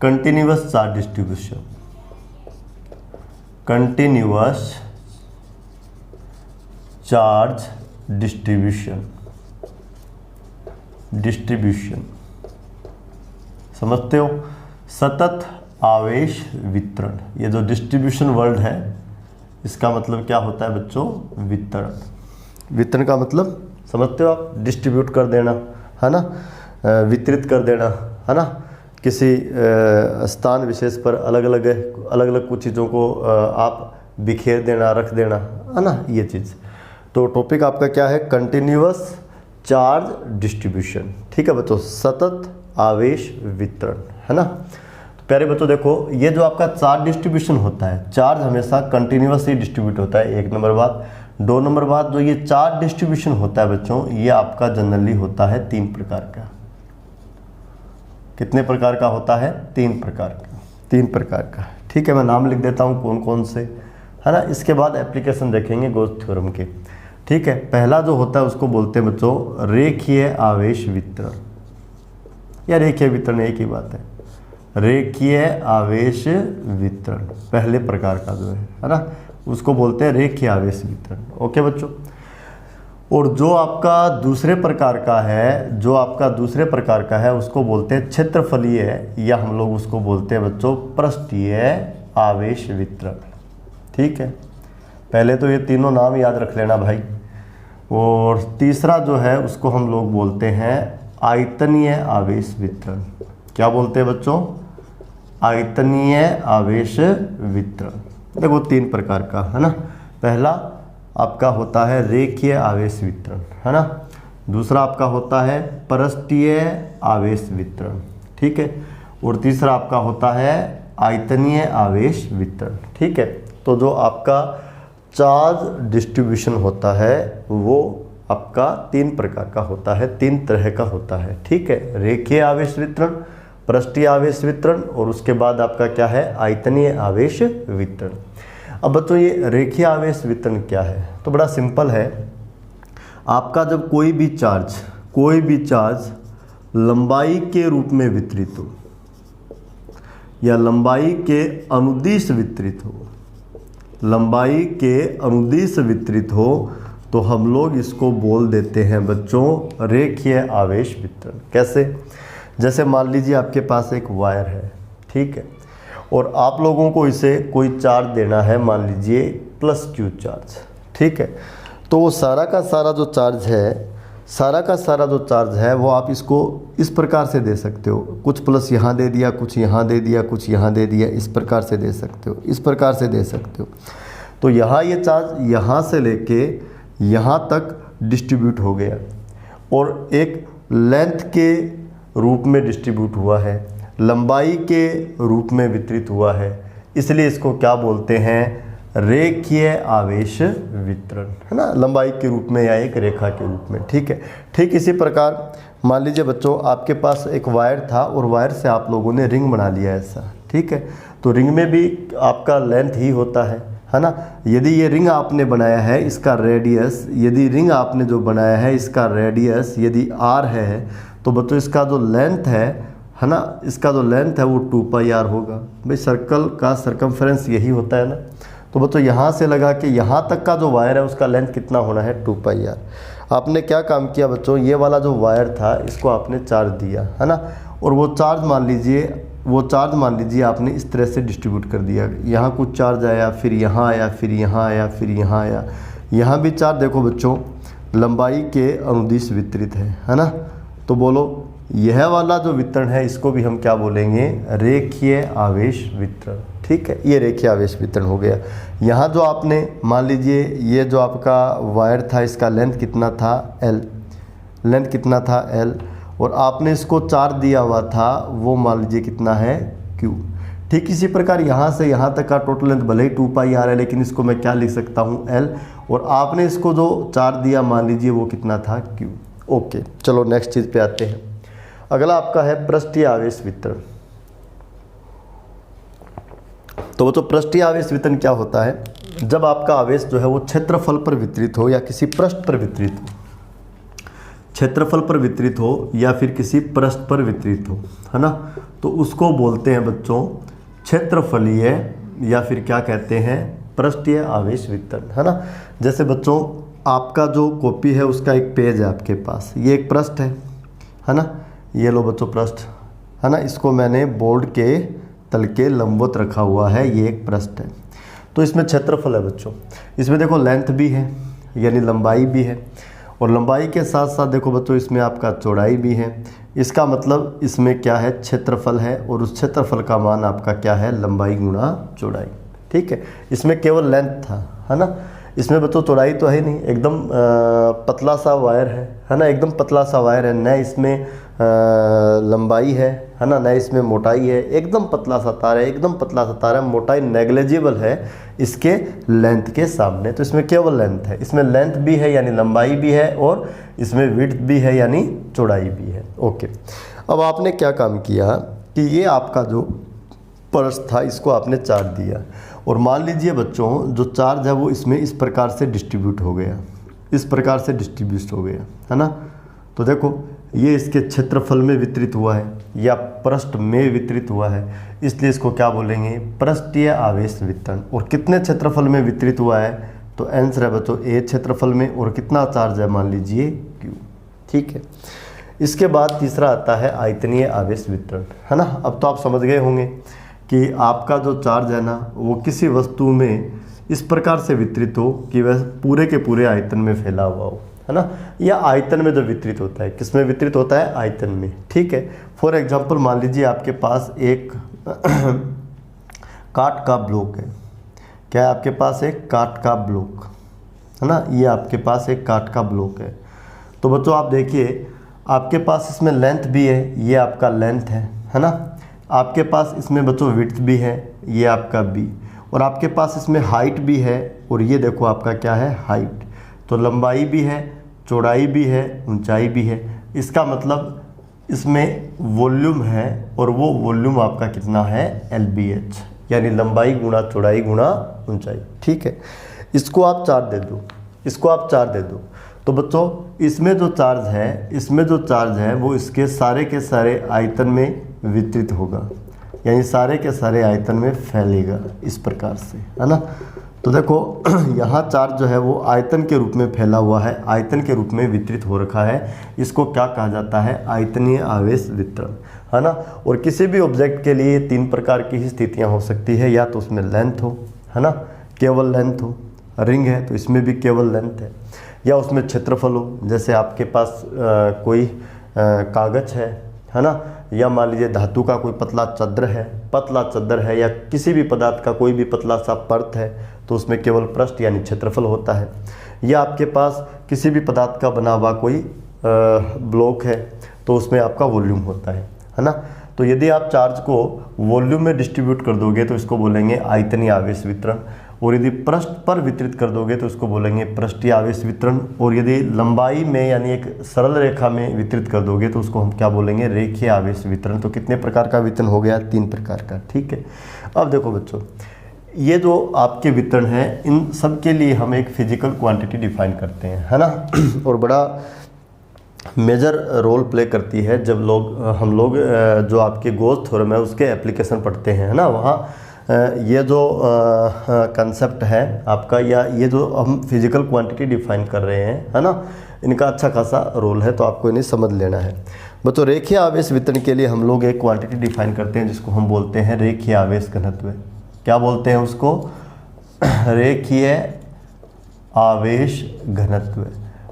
continuous charge distribution. Continuous charge distribution समझते हो, सतत आवेश वितरण। ये जो डिस्ट्रीब्यूशन वर्ड है इसका मतलब क्या होता है बच्चों, वितरण। वितरण का मतलब समझते हो आप, डिस्ट्रीब्यूट कर देना है ना, वितरित कर देना है ना, किसी स्थान विशेष पर अलग अलग कुछ चीज़ों को आप बिखेर देना, रख देना है ना, ये चीज़। तो टॉपिक आपका क्या है, कंटिन्यूअस चार्ज डिस्ट्रीब्यूशन, ठीक है बच्चों, सतत आवेश वितरण, है ना। तो प्यारे बच्चों देखो, ये जो आपका चार्ज डिस्ट्रीब्यूशन होता है, चार्ज हमेशा कंटिन्यूअस ही डिस्ट्रीब्यूट होता है, 1 नंबर बात। 2 नंबर बात, जो ये चार्ज डिस्ट्रीब्यूशन होता है बच्चों, ये आपका जनरली होता है 3 प्रकार का। कितने प्रकार का होता है, 3 प्रकार का, 3 प्रकार का, ठीक है। मैं नाम लिख देता हूँ कौन कौन से, है ना। इसके बाद एप्लीकेशन देखेंगे गॉस थ्योरम के, ठीक है। पहला जो होता है उसको बोलते हैं बच्चों रेखीय आवेश वितरण, या रेखीय वितरण एक ही बात है, रेखीय आवेश वितरण पहले प्रकार का जो है ना, उसको बोलते हैं रेखीय आवेश वितरण, ओके बच्चों। और जो आपका दूसरे प्रकार का है, जो आपका दूसरे प्रकार का है उसको बोलते हैं क्षेत्रफलीय, या हम लोग उसको बोलते हैं बच्चों पृष्ठीय आवेश वितरण, ठीक है। पहले तो ये तीनों नाम याद रख लेना भाई। और तीसरा जो है उसको हम लोग बोलते हैं आयतनीय आवेश वितरण। क्या बोलते हैं बच्चों, आयतनीय आवेश वितरण। देखो 3 प्रकार का है ना, पहला आपका होता है रेखीय आवेश वितरण, है ना। दूसरा आपका होता है पृष्ठीय आवेश वितरण, ठीक है। और तीसरा आपका होता है आयतनीय आवेश वितरण, ठीक है। तो जो आपका चार्ज डिस्ट्रीब्यूशन होता है वो आपका 3 प्रकार का होता है, 3 तरह का होता है, ठीक है। रेखीय आवेश वितरण, पृष्ठीय आवेश वितरण, और उसके बाद आपका क्या है, आयतनीय आवेश वितरण। अब बच्चों ये रेखीय आवेश वितरण क्या है, तो बड़ा सिंपल है। आपका जब कोई भी चार्ज लंबाई के रूप में वितरित हो या लंबाई के अनुदिश वितरित हो, लंबाई के अनुदिश वितरित हो, तो हम लोग इसको बोल देते हैं बच्चों रेखीय आवेश वितरण। कैसे, जैसे मान लीजिए आपके पास एक वायर है, ठीक है, और आप लोगों को इसे कोई चार्ज देना है, मान लीजिए +Q चार्ज, ठीक है। तो वो सारा का सारा जो चार्ज है वो आप इसको इस प्रकार से दे सकते हो, कुछ प्लस यहाँ दे दिया, कुछ यहाँ दे दिया, कुछ यहाँ दे दिया, इस प्रकार से दे सकते हो, इस प्रकार से दे सकते हो। तो यहाँ ये चार्ज यहाँ से लेके यहाँ तक डिस्ट्रीब्यूट हो गया और एक लेंथ के रूप में डिस्ट्रीब्यूट हुआ है, लंबाई के रूप में वितरित हुआ है, इसलिए इसको क्या बोलते हैं, रेखीय आवेश वितरण, है ना, लंबाई के रूप में या एक रेखा के रूप में, ठीक है। ठीक इसी प्रकार मान लीजिए बच्चों आपके पास एक वायर था और वायर से आप लोगों ने रिंग बना लिया ऐसा, ठीक है। तो रिंग में भी आपका लेंथ ही होता है ना। यदि ये रिंग आपने बनाया है, इसका रेडियस, यदि रिंग आपने जो बनाया है इसका रेडियस यदि r है, तो बच्चों इसका जो लेंथ है ना, इसका जो लेंथ है वो 2πr होगा। भाई सर्कल का सरकमफ्रेंस यही होता है ना। तो बच्चों यहाँ से लगा के यहाँ तक का जो वायर है उसका लेंथ कितना होना है, 2πr। आपने क्या काम किया बच्चों, ये वाला जो वायर था इसको आपने चार्ज दिया, है ना, और वो चार्ज मान लीजिए आपने इस तरह से डिस्ट्रीब्यूट कर दिया। यहाँ कुछ चार्ज आया, फिर यहाँ आया, फिर यहाँ आया, फिर यहाँ आया, यहाँ भी चार्ज देखो बच्चों लंबाई के अनुदिश वितरित है ना। तो बोलो यह वाला जो वितरण है इसको भी हम क्या बोलेंगे, रेखीय आवेश वितरण, ठीक है। ये रेखीय आवेश वितरण हो गया। यहाँ जो आपने मान लीजिए ये जो आपका वायर था इसका लेंथ कितना था, L, लेंथ कितना था L, और आपने इसको 4 दिया हुआ था, वो मान लीजिए कितना है Q। ठीक इसी प्रकार यहाँ से यहाँ तक का टोटल लेंथ भले ही 2 पाई आ रहा है, लेकिन इसको मैं क्या लिख सकता हूँ L, और आपने इसको जो 4 दिया मान लीजिए वो कितना था Q। ओके, चलो नेक्स्ट चीज़ पे आते हैं। अगला आपका है पृष्ठीय आवेश वितरण। तो बच्चों पृष्ठीय आवेश वितरण क्या होता है? जब आपका आवेश जो है वो क्षेत्रफल पर वितरित हो या किसी पृष्ठ पर वितरित हो, क्षेत्रफल पर वितरित हो या फिर किसी पृष्ठ पर वितरित हो, है ना, तो उसको बोलते हैं बच्चों क्षेत्रफलीय या फिर क्या कहते हैं, पृष्ठीय आवेश वितरण, है ना। जैसे बच्चों आपका जो कॉपी है उसका एक पेज है आपके पास, ये एक पृष्ठ है ना, ये लो बच्चों पृष्ठ, है ना, इसको मैंने बोर्ड के तल के लंबवत रखा हुआ है, ये एक पृष्ठ है। तो इसमें क्षेत्रफल है बच्चों, इसमें देखो लेंथ भी है यानी लंबाई भी है, और लंबाई के साथ साथ देखो बच्चों इसमें आपका चौड़ाई भी है। इसका मतलब इसमें क्या है, क्षेत्रफल है, और उस क्षेत्रफल का मान आपका क्या है, लंबाई गुणा चौड़ाई। ठीक है, इसमें केवल लेंथ था, है ना, इसमें बच्चों चौड़ाई तो है नहीं, एकदम पतला सा वायर है ना, एकदम पतला सा वायर है, न इसमें लंबाई है ना, न इसमें मोटाई है, एकदम पतला सा तार है, एकदम पतला सा तार है, मोटाई नेग्लिजिबल है इसके लेंथ के सामने। तो इसमें केवल लेंथ है, इसमें लेंथ भी है यानी लंबाई भी है, और इसमें विड्थ भी है यानी चौड़ाई भी है। ओके, अब आपने क्या काम किया कि ये आपका जो पर्स था इसको आपने चार्ज दिया, और मान लीजिए बच्चों जो चार्ज है वो इसमें इस प्रकार से डिस्ट्रीब्यूट हो गया, इस प्रकार से डिस्ट्रीब्यूट हो गया, है ना। तो देखो ये इसके क्षेत्रफल में वितरित हुआ है या पृष्ठ में वितरित हुआ है, इसलिए इसको क्या बोलेंगे, पृष्ठीय आवेश वितरण। और कितने क्षेत्रफल में वितरित हुआ है, तो आंसर है बच्चों A क्षेत्रफल में, और कितना चार्ज है मान लीजिए Q। ठीक है, इसके बाद तीसरा आता है आयतनीय आवेश वितरण, है ना। अब तो आप समझ गए होंगे कि आपका जो चार्ज है ना वो किसी वस्तु में इस प्रकार से वितरित हो कि वह पूरे के पूरे आयतन में फैला हुआ हो, है ना, या आयतन में जो वितरित होता है, किस में वितरित होता है, आयतन में। ठीक है, फॉर एग्जांपल मान लीजिए आपके पास एक काठ का ब्लॉक है, क्या है आपके पास, एक काठ का ब्लॉक, है ना, ये आपके पास एक काठ का ब्लॉक है। तो बच्चों आप देखिए आपके पास इसमें लेंथ भी है, ये आपका लेंथ है ना, आपके पास इसमें बच्चों विड्थ भी है, ये आपका बी, और आपके पास इसमें हाइट भी है, और ये देखो आपका क्या है, हाइट। तो लंबाई भी है, चौड़ाई भी है, ऊंचाई भी है। इसका मतलब इसमें वॉल्यूम है, और वो वॉल्यूम आपका कितना है, LBH, यानी लंबाई गुणा चौड़ाई गुणा ऊंचाई। ठीक है, इसको आप 4 दे दो, इसको आप 4 दे दो, तो बच्चों इसमें जो चार्ज है, इसमें जो चार्ज है वो इसके सारे के सारे आयतन में वितरित होगा, यानी सारे के सारे आयतन में फैलेगा इस प्रकार से, है ना। तो देखो यहाँ चार्ज जो है वो आयतन के रूप में फैला हुआ है, आयतन के रूप में वितरित हो रखा है, इसको क्या कहा जाता है, आयतनीय आवेश वितरण, है ना। और किसी भी ऑब्जेक्ट के लिए 3 प्रकार की ही स्थितियाँ हो सकती है, या तो उसमें लेंथ हो, है ना, केवल लेंथ हो, रिंग है तो इसमें भी केवल लेंथ है, या उसमें क्षेत्रफल हो, जैसे आपके पास कोई कागज है ना, या मान लीजिए धातु का कोई पतला चद्र है, या किसी भी पदार्थ का कोई भी पतला सा परत है, तो उसमें केवल पृष्ठ यानी क्षेत्रफल होता है। या आपके पास किसी भी पदार्थ का बना हुआ कोई ब्लॉक है, तो उसमें आपका वॉल्यूम होता है ना। तो यदि आप चार्ज को वॉल्यूम में डिस्ट्रीब्यूट कर दोगे तो इसको बोलेंगे आयतनीय आवेश वितरण, और यदि पृष्ठ पर वितरित कर दोगे तो इसको बोलेंगे पृष्ठीय आवेश वितरण, और यदि लंबाई में यानी एक सरल रेखा में वितरित कर दोगे तो उसको हम क्या बोलेंगे, रेखीय आवेश वितरण। तो कितने प्रकार का वितरण हो गया, 3 प्रकार का। ठीक है, अब देखो बच्चों ये जो आपके वितरण है इन सब के लिए हम एक फिजिकल क्वांटिटी डिफाइन करते हैं, है ना, और बड़ा मेजर रोल प्ले करती है जब हम लोग जो आपके गोल्स थ्योरम है उसके एप्लीकेशन पढ़ते हैं, है ना, वहाँ ये जो कंसेप्ट है आपका, या ये जो हम फिजिकल क्वांटिटी डिफाइन कर रहे हैं, है ना, इनका अच्छा खासा रोल है, तो आपको इन्हें समझ लेना है। बच्चों रेखीय आवेश वितरण के लिए हम लोग एक क्वांटिटी डिफाइन करते हैं जिसको हम बोलते हैं रेखीय आवेश घनत्व। क्या बोलते हैं उसको, रेखीय आवेश घनत्व।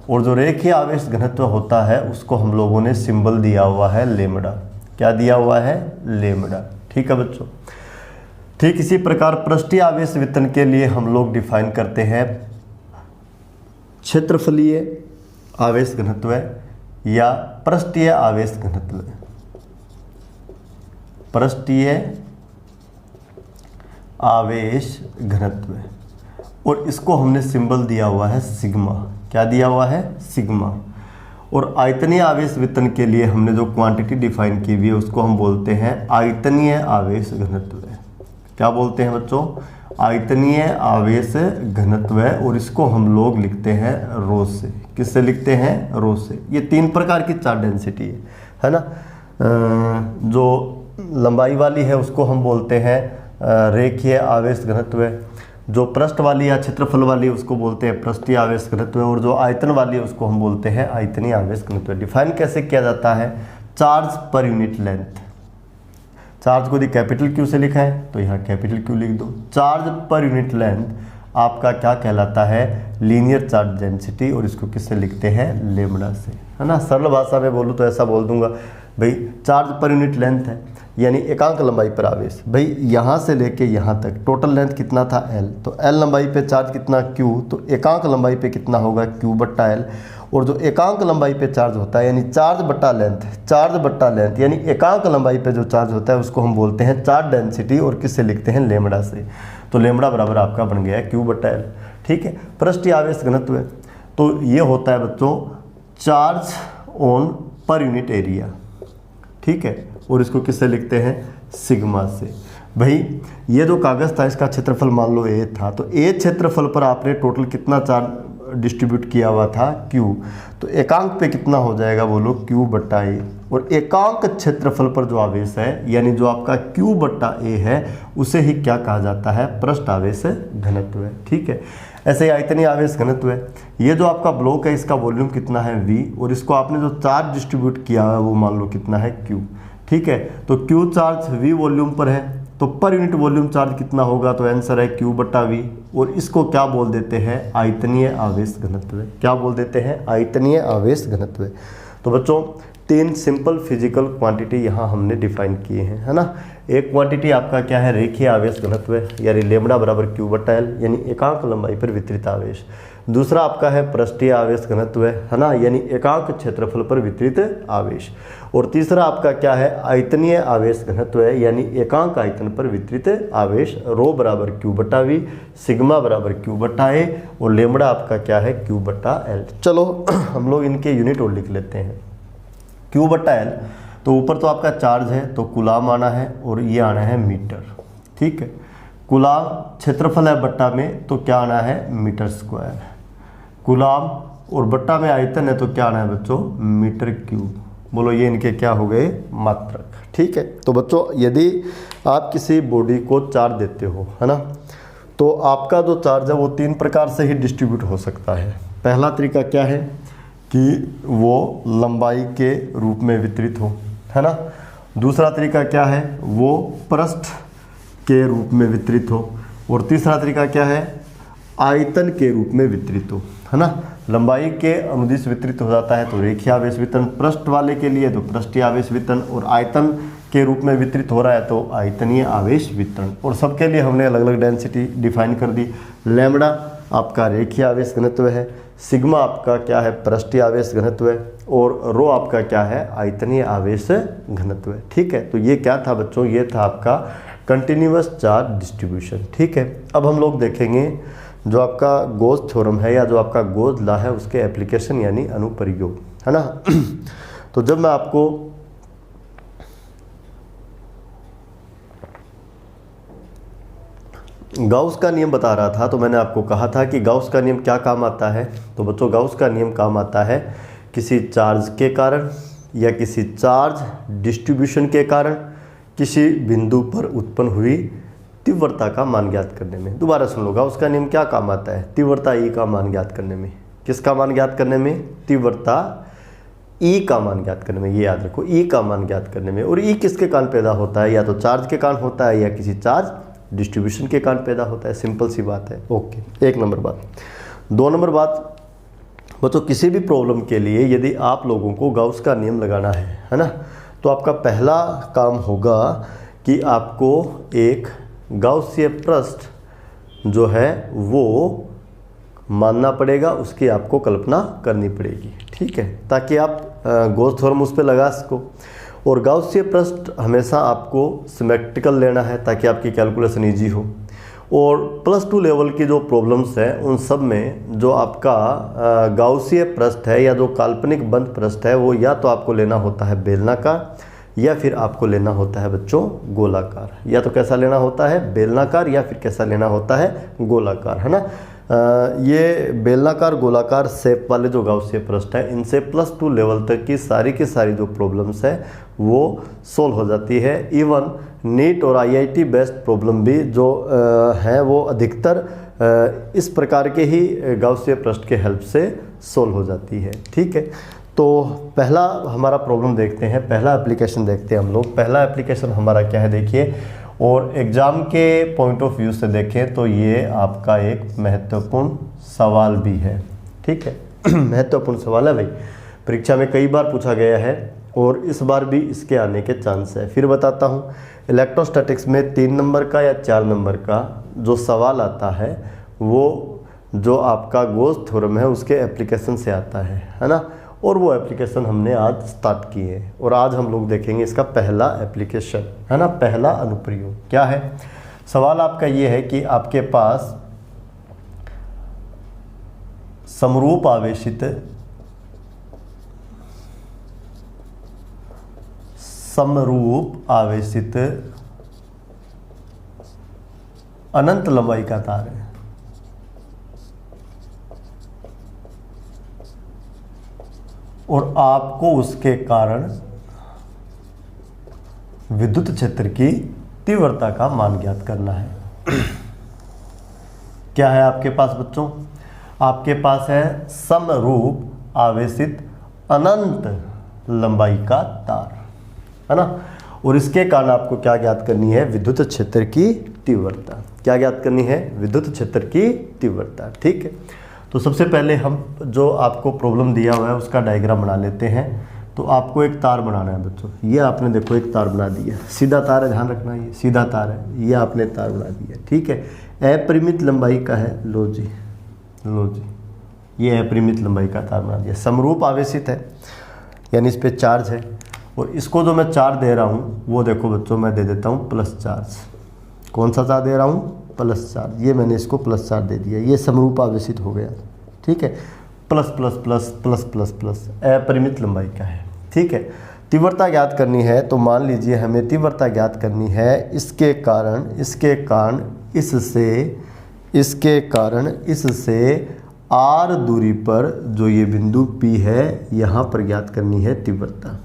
और जो रेखीय आवेश घनत्व होता है उसको हम लोगों ने सिंबल दिया हुआ है लेमड़ा। क्या दिया हुआ है, लेमड़ा। ठीक है बच्चों, ठीक इसी प्रकार पृष्ठीय आवेश वितरण के लिए हम लोग डिफाइन करते हैं क्षेत्रफलीय आवेश घनत्व या पृष्ठीय आवेश घनत्व, पृष्ठीय आवेश घनत्व, और इसको हमने सिंबल दिया हुआ है सिग्मा। क्या दिया हुआ है? सिग्मा। और आयतनीय आवेश वितरण के लिए हमने जो क्वांटिटी डिफाइन की हुई है उसको हम बोलते हैं आयतनीय आवेश घनत्व। क्या बोलते हैं बच्चों? आयतनीय आवेश घनत्व, और इसको हम लोग लिखते हैं रो से। किससे लिखते हैं? रो से। ये 3 प्रकार की चार्ज डेंसिटी है ना। जो लंबाई वाली है उसको हम बोलते हैं रेखीय आवेश घनत्व, जो पृष्ठ वाली या क्षेत्रफल वाली है उसको बोलते हैं पृष्ठीय आवेश घनत्व, और जो आयतन वाली है उसको हम बोलते हैं आयतनीय आवेश घनत्व। डिफाइन कैसे किया जाता है? Charge per unit length. Charge को यदि कैपिटल क्यू से लिखा है तो यहाँ कैपिटल क्यू लिख दो। चार्ज पर यूनिट लेंथ आपका क्या कहलाता है? लीनियर चार्ज डेंसिटी, और इसको किससे लिखते हैं? लेमड़ा से, है ना। सरल भाषा में बोलूँ तो ऐसा बोल दूंगा भाई, चार्ज पर यूनिट लेंथ है यानी एकांक लंबाई पर आवेश। भाई यहाँ से लेके यहाँ तक टोटल लेंथ कितना था? L, तो L लंबाई पे चार्ज कितना? Q, तो एकांक लंबाई पे कितना होगा? Q बट्टा L। और जो एकांक लंबाई पे चार्ज होता है यानी चार्ज बट्टा लेंथ यानी एकांक लंबाई पे जो चार्ज होता है उसको हम बोलते हैं चार्ज डेंसिटी, और किससे लिखते हैं? लेमड़ा से। तो लेमड़ा बराबर आपका बन गया है Q बट्टा L। ठीक है। पृष्ठीय आवेश घनत्व है तो ये होता है बच्चों charge on per unit area. ठीक है। और इसको किससे लिखते हैं? सिग्मा से। भाई ये जो कागज़ था इसका क्षेत्रफल मान लो A था, तो A क्षेत्रफल पर आपने टोटल कितना चार्ज डिस्ट्रीब्यूट किया हुआ था? Q। तो एकांक पे कितना हो जाएगा बोलो? Q बट्टा A। और एकांक क्षेत्रफल पर जो आवेश है यानी जो आपका Q बट्टा A है उसे ही क्या कहा जाता है? पृष्ठ आवेश घनत्व है। ठीक है। ऐसे ही आयतनीय आवेश घनत्व है। ये जो आपका ब्लॉक है इसका वॉल्यूम कितना है? V, और इसको आपने जो चार्ज डिस्ट्रीब्यूट किया है वो मान लो कितना है? Q। ठीक है। तो Q चार्ज V वॉल्यूम पर है तो पर यूनिट वॉल्यूम चार्ज कितना होगा? तो आंसर है Q बट्टा V, और इसको क्या बोल देते हैं? आयतनीय आवेश घनत्व। क्या बोल देते हैं? आयतनीय आवेश घनत्व। तो बच्चों 3 सिंपल फिजिकल क्वांटिटी यहाँ हमने डिफाइन किए हैं, है ना। एक क्वांटिटी आपका क्या है? रेखीय आवेश घनत्व यानी लेमड़ा बराबर Q बट्टा L यानी एकांक लंबाई पर वितरित आवेश। दूसरा आपका है पृष्ठीय आवेश घनत्व, है ना, यानी एकांक क्षेत्रफल पर वितरित आवेश। और तीसरा आपका क्या है? आयतनीय आवेश घनत्व है यानी एकांक आयतन पर वितरित आवेश। रो बराबर Q बट्टा V, सिग्मा बराबर Q बट्टा A, और लेमड़ा आपका क्या है? Q बट्टा L। चलो हम लोग इनके यूनिट और लिख लेते हैं। Q बट्टा L, तो ऊपर तो आपका चार्ज है तो कुलाम आना है, और ये आना है मीटर। ठीक है। कुलाम क्षेत्रफल है बट्टा में तो क्या आना है? Metre square. कुलाम और बट्टा में आयतन है तो क्या आना है बच्चों? Metre cube. बोलो ये इनके क्या हो गए? मात्रक। ठीक है। तो बच्चों यदि आप किसी बॉडी को चार्ज देते हो, है ना, तो आपका जो चार्ज है वो 3 प्रकार से ही डिस्ट्रीब्यूट हो सकता है। पहला तरीका क्या है कि वो लंबाई के रूप में वितरित हो, है ना। दूसरा तरीका क्या है? वो पृष्ठ के रूप में वितरित हो। और तीसरा तरीका क्या है? आयतन के रूप में वितरित हो, है ना। लंबाई के अनुदिश वितरित हो जाता है तो रेखीय आवेश वितरण, पृष्ठ वाले के लिए तो पृष्ठीय आवेश वितरण, और आयतन के रूप में वितरित हो रहा है तो आयतनीय आवेश वितरण। और सबके लिए हमने अलग अलग डेंसिटी डिफाइन कर दी। लैम्बडा आपका रेखीय आवेश घनत्व है, सिग्मा आपका क्या है? पृष्ठीय आवेश घनत्व है, और रो आपका क्या है? आयतनीय आवेश घनत्व है। ठीक है। तो ये क्या था बच्चों? ये था आपका कंटिन्यूअस चार्ज डिस्ट्रीब्यूशन। ठीक है। अब हम लोग देखेंगे जो आपका गोज थ्योरम है या जो आपका गोज लॉ है उसके एप्लीकेशन यानी अनुप्रयोग, है ना। तो जब मैं आपको गाउस का नियम बता रहा था तो मैंने आपको कहा था कि गाउस का नियम क्या काम आता है। तो बच्चों गाउस का नियम काम आता है किसी चार्ज के कारण या किसी चार्ज डिस्ट्रीब्यूशन के कारण किसी बिंदु पर उत्पन्न हुई तीव्रता का मान ज्ञात करने में। दोबारा सुन लो, गाउस का नियम क्या काम आता है? तीव्रता E का मान ज्ञात करने में। किसका मान ज्ञात करने में? तीव्रता E का मान ज्ञात करने में। ये याद रखो, E का मान ज्ञात करने में। और E किसके कारण पैदा होता है? या तो चार्ज के कारण होता है या किसी चार्ज डिस्ट्रीब्यूशन के कारण पैदा होता है। सिंपल सी बात है। ओके, 1 नंबर बात। 2 नंबर बात बच्चों, किसी भी प्रॉब्लम के लिए यदि आप लोगों को गाउस का नियम लगाना है ना, तो आपका पहला काम होगा कि आपको एक गाउसीय पृष्ठ जो है वो मानना पड़ेगा, उसकी आपको कल्पना करनी पड़ेगी। ठीक है। ताकि आप गॉस थ्योरम उस पर लगा सको। और गाउसीय पृष्ठ हमेशा आपको सिमेट्रिकल लेना है ताकि आपकी कैलकुलेशन ईजी हो। और +2 लेवल की जो प्रॉब्लम्स हैं उन सब में जो आपका गाउसीय पृष्ठ है या जो काल्पनिक बंद पृष्ठ है वो या तो आपको लेना होता है बेलनाकार या फिर आपको लेना होता है बच्चों गोलाकार। या तो कैसा लेना होता है बेलनाकार या फिर कैसा लेना होता है गोलाकार, है ना। ये बेलनाकार गोलाकार शेप वाले जो गाउसीय पृष्ठ है इनसे +2 लेवल तक की सारी जो प्रॉब्लम्स है वो सोल्व हो जाती है। इवन नीट और IIT बेस्ड प्रॉब्लम भी जो है वो अधिकतर इस प्रकार के ही गाउसीय पृष्ठ के हेल्प से सोल्व हो जाती है। ठीक है, तो पहला हमारा प्रॉब्लम देखते हैं, पहला एप्लीकेशन देखते हैं हम लोग। पहला एप्लीकेशन हमारा क्या है देखिए, और एग्ज़ाम के पॉइंट ऑफ व्यू से देखें तो ये आपका एक महत्वपूर्ण सवाल भी है। ठीक है महत्वपूर्ण सवाल है भाई, परीक्षा में कई बार पूछा गया है और इस बार भी इसके आने के चांस है। फिर बताता हूँ, इलेक्ट्रोस्टैटिक्स में 3 नंबर का या 4 नंबर का जो सवाल आता है वो जो आपका गॉस थ्योरम है उसके एप्लीकेशन से आता है ना। और वो एप्लीकेशन हमने आज स्टार्ट की है और आज हम लोग देखेंगे इसका पहला एप्लीकेशन, है ना, पहला अनुप्रयोग क्या है। सवाल आपका ये है कि आपके पास समरूप आवेशित अनंत लंबाई का तार है और आपको उसके कारण विद्युत क्षेत्र की तीव्रता का मान ज्ञात करना है। क्या है आपके पास बच्चों, आपके पास है समरूप आवेशित अनंत लंबाई का तार, है ना। और इसके कारण आपको क्या ज्ञात करनी है, विद्युत क्षेत्र की तीव्रता। क्या ज्ञात करनी है, विद्युत क्षेत्र की तीव्रता। ठीक है, तो सबसे पहले हम जो आपको प्रॉब्लम दिया हुआ है उसका डायग्राम बना लेते हैं। तो आपको एक तार बनाना है बच्चों, ये आपने देखो एक तार बना दिया, सीधा तार है, ध्यान रखना ये सीधा तार है, ये आपने तार बना दिया। ठीक है, अपरिमित लंबाई का है, लो जी ये अपरिमित लंबाई का तार बना दिया। समरूप आवेशित है यानी इस पर चार्ज है और इसको जो मैं चार्ज दे रहा हूँ वो देखो बच्चों मैं दे देता हूँ प्लस चार्ज। कौन सा चार्ज दे रहा हूँ, प्लस चार्ज। ये मैंने इसको प्लस चार्ज दे दिया, ये समरूप आवेशित हो गया। ठीक है, plus plus plus plus plus plus अपरिमित लंबाई का है। ठीक है, तीव्रता ज्ञात करनी है तो मान लीजिए हमें तीव्रता ज्ञात करनी है इसके कारण इससे r दूरी पर जो ये बिंदु P है यहाँ पर ज्ञात करनी है तीव्रता।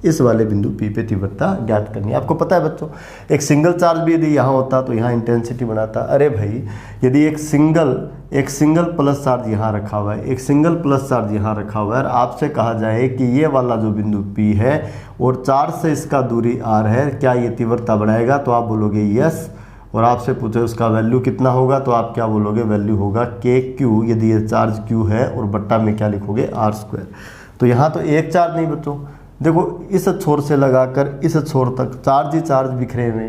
इस वाले बिंदु P पे तीव्रता ज्ञात करनी है। आपको पता है बच्चों, एक सिंगल चार्ज भी यदि यहाँ होता तो यहाँ इंटेंसिटी बनाता। अरे भाई, यदि एक सिंगल प्लस चार्ज यहाँ रखा हुआ है, एक सिंगल प्लस चार्ज यहाँ रखा हुआ है और आपसे कहा जाए कि ये वाला जो बिंदु P है और चार्ज से इसका दूरी r है, क्या ये तीव्रता बढ़ाएगा? तो आप बोलोगे यस। और आपसे पूछे उसका वैल्यू कितना होगा तो आप क्या बोलोगे, वैल्यू होगा KQ, यदि ये चार्ज Q है, और बट्टा में क्या लिखोगे, r²। तो यहाँ तो एक चार्ज नहीं बच्चों, देखो इस छोर से लगाकर इस छोर तक चार्ज ही चार्ज बिखरे हुए,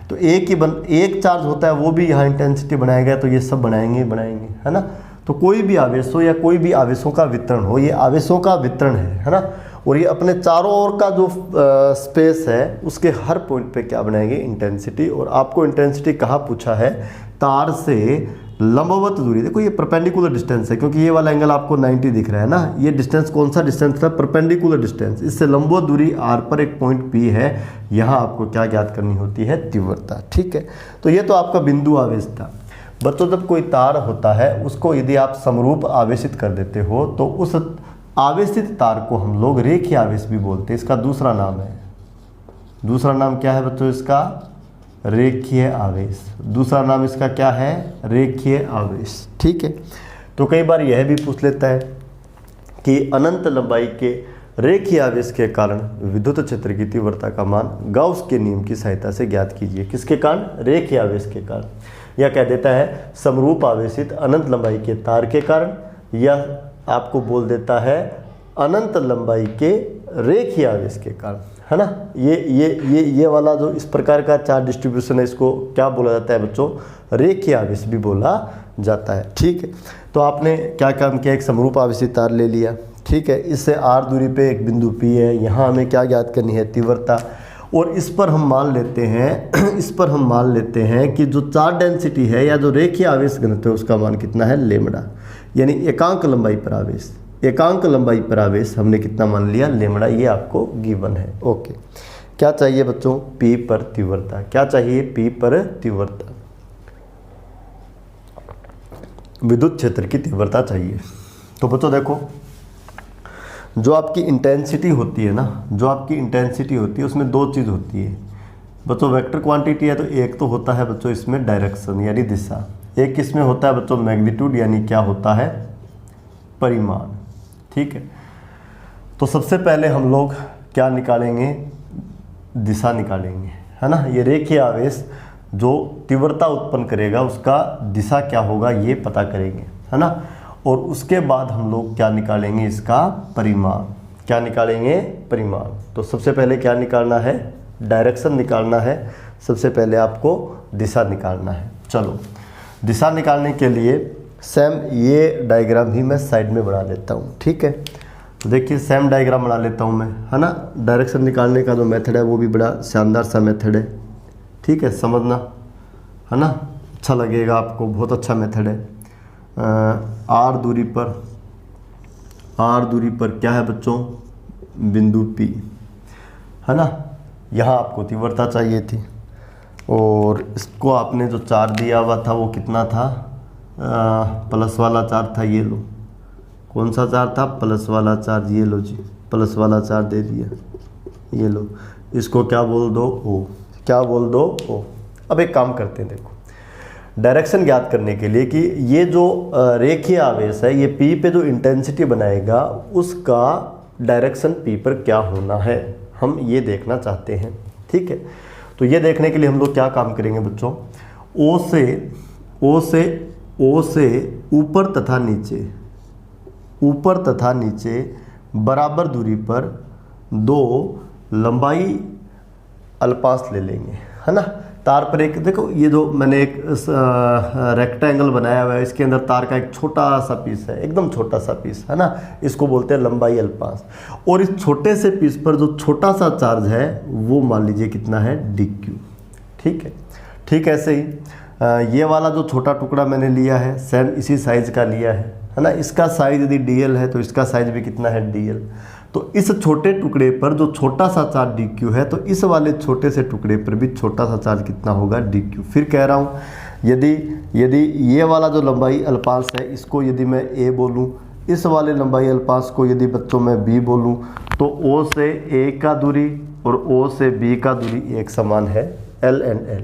तो एक चार्ज होता है वो भी यहाँ इंटेंसिटी बनाएगा, तो ये सब बनाएंगे, है ना। तो कोई भी आवेश हो या कोई भी आवेशों का वितरण हो, ये आवेशों का वितरण है ना। और ये अपने चारों ओर का जो स्पेस है उसके हर पॉइंट पे क्या बनाएंगे, इंटेंसिटी। और आपको इंटेंसिटी कहाँ पूछा है, तार से लंबवत दूरी। देखो ये परपेंडिकुलर डिस्टेंस है क्योंकि ये वाला एंगल आपको 90 दिख रहा है ना। ये डिस्टेंस कौन सा डिस्टेंस था, परपेंडिकुलर डिस्टेंस। इससे लंबवत दूरी r पर एक पॉइंट P है, यहाँ आपको क्या ज्ञात करनी होती है, तीव्रता। ठीक है, तो ये तो आपका बिंदु आवेश था। बच्चों जब कोई तार होता है उसको यदि आप समरूप आवेशित कर देते हो तो उस आवेशित तार को हम लोग रेखीय आवेश भी बोलते हैं। इसका दूसरा नाम है, दूसरा नाम क्या है बच्चों, इसका रेखीय आवेश। दूसरा नाम इसका क्या है, रेखीय आवेश। ठीक है, तो कई बार यह भी पूछ लेता है कि अनंत लंबाई के रेखीय आवेश के कारण विद्युत क्षेत्र की तीव्रता का मान गाउस के नियम की सहायता से ज्ञात कीजिए। किसके कारण, रेखीय आवेश के कारण। या कह देता है समरूप आवेशित अनंत लंबाई के तार के कारण, या आपको बोल देता है अनंत लंबाई के रेखीय आवेश के कारण, है ना। ये वाला जो इस प्रकार का चार्ज डिस्ट्रीब्यूशन है इसको क्या बोला जाता है बच्चों, रेखीय आवेश भी बोला जाता है। ठीक है, तो आपने क्या काम किया, एक समरूप आवेशित तार ले लिया। ठीक है। इससे r दूरी पे एक बिंदु P है, यहाँ हमें क्या ज्ञात करनी है, तीव्रता। और इस पर हम मान लेते हैं इस पर हम मान लेते हैं कि जो चार्ज डेंसिटी है या जो रेखीय आवेश घनत्व है उसका मान कितना है, लेमड़ा, यानी एकांक लंबाई पर आवेश। एकांक लंबाई पर आवेश हमने कितना मान लिया, लेमड़ा। ये आपको गिवन है। ओके, क्या चाहिए बच्चों, P पर तीव्रता। क्या चाहिए, P पर तीव्रता, विद्युत क्षेत्र की तीव्रता चाहिए। तो बच्चों देखो, जो आपकी इंटेंसिटी होती है ना, जो आपकी इंटेंसिटी होती है उसमें दो चीज़ होती है बच्चों। वेक्टर क्वांटिटी है तो एक तो होता है बच्चों इसमें डायरेक्शन यानी दिशा, एक इसमें होता है बच्चों मैग्नीट्यूड यानी क्या होता है, परिमाण। ठीक है, तो सबसे पहले हम लोग क्या निकालेंगे, दिशा निकालेंगे, है ना। ये रेखीय आवेश जो तीव्रता उत्पन्न करेगा उसका दिशा क्या होगा ये पता करेंगे, है ना। और उसके बाद हम लोग क्या निकालेंगे, इसका परिमाण। क्या निकालेंगे, परिमाण। तो सबसे पहले क्या निकालना है, डायरेक्शन निकालना है। सबसे पहले आपको दिशा निकालना है। चलो, दिशा निकालने के लिए सेम ये डायग्राम भी मैं साइड में बना लेता हूँ। ठीक है, तो देखिए सेम डायग्राम बना लेता हूँ मैं, है ना। डायरेक्शन निकालने का जो मेथड है वो भी बड़ा शानदार सा मेथड है। ठीक है, समझना, है ना, अच्छा लगेगा आपको, बहुत अच्छा मेथड है। आर दूरी पर क्या है बच्चों, बिंदु P, है ना। यहाँ आपको तीव्रता चाहिए थी और इसको आपने जो चार्ज दिया हुआ था वो कितना था, प्लस वाला चार्ज था। ये लो, कौन सा चार्ज था, प्लस वाला चार्ज। ये लो जी, प्लस वाला चार्ज दे दिया। ये लो, इसको क्या बोल दो, O। क्या बोल दो, O। अब एक काम करते हैं, देखो डायरेक्शन ज्ञात करने के लिए कि ये जो रेखीय आवेश है ये P पे जो इंटेंसिटी बनाएगा उसका डायरेक्शन P पर क्या होना है, हम ये देखना चाहते हैं। ठीक है, तो ये देखने के लिए हम लोग क्या काम करेंगे बच्चों, O से ऊपर तथा नीचे बराबर दूरी पर दो लंबाई अल्पांश ले लेंगे, है ना। तार पर एक, देखो ये जो मैंने एक रेक्टेंगल बनाया हुआ है, इसके अंदर तार का एक छोटा सा पीस है, एकदम छोटा सा पीस, है ना। इसको बोलते हैं लंबाई अल्पांश। और इस छोटे से पीस पर जो छोटा सा चार्ज है वो मान लीजिए कितना है, dq। ठीक है, ठीक ऐसे ही ये वाला जो छोटा टुकड़ा मैंने लिया है सेम इसी साइज का लिया है ना। इसका साइज यदि dl है तो इसका साइज भी कितना है, dl। तो इस छोटे टुकड़े पर जो छोटा सा चार्ज dq है तो इस वाले छोटे से टुकड़े पर भी छोटा सा चार्ज कितना होगा, dq। फिर कह रहा हूँ, यदि ये वाला जो लंबाई अल्पांश है इसको यदि मैं a बोलूँ, इस वाले लंबाई अल्पांश को यदि बच्चों मैं b बोलूँ, तो O से a का दूरी और O से b का दूरी एक समान है, l एंड l।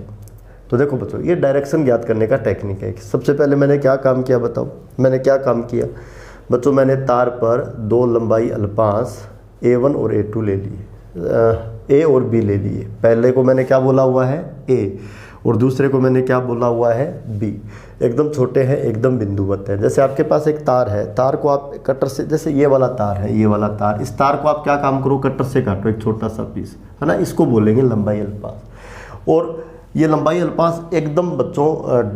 तो देखो बच्चों, ये डायरेक्शन ज्ञात करने का टेक्निक है। सबसे पहले मैंने क्या काम किया बताओ, मैंने क्या काम किया बच्चों, मैंने तार पर दो लंबाई अल्पांश A1 और A2 ले लिए, A और B ले लिए। पहले को मैंने क्या बोला हुआ है, A, और दूसरे को मैंने क्या बोला हुआ है, B। एकदम छोटे हैं, एकदम बिंदुवत है। जैसे आपके पास एक तार है, तार को आप कटर से, जैसे ये वाला तार है, ये वाला तार, इस तार को आप क्या काम करो, कटर से काटो एक छोटा सा पीस, है ना। इसको बोलेंगे लंबाई अल्पांश। और ये लंबाई अल्पांश एकदम बच्चों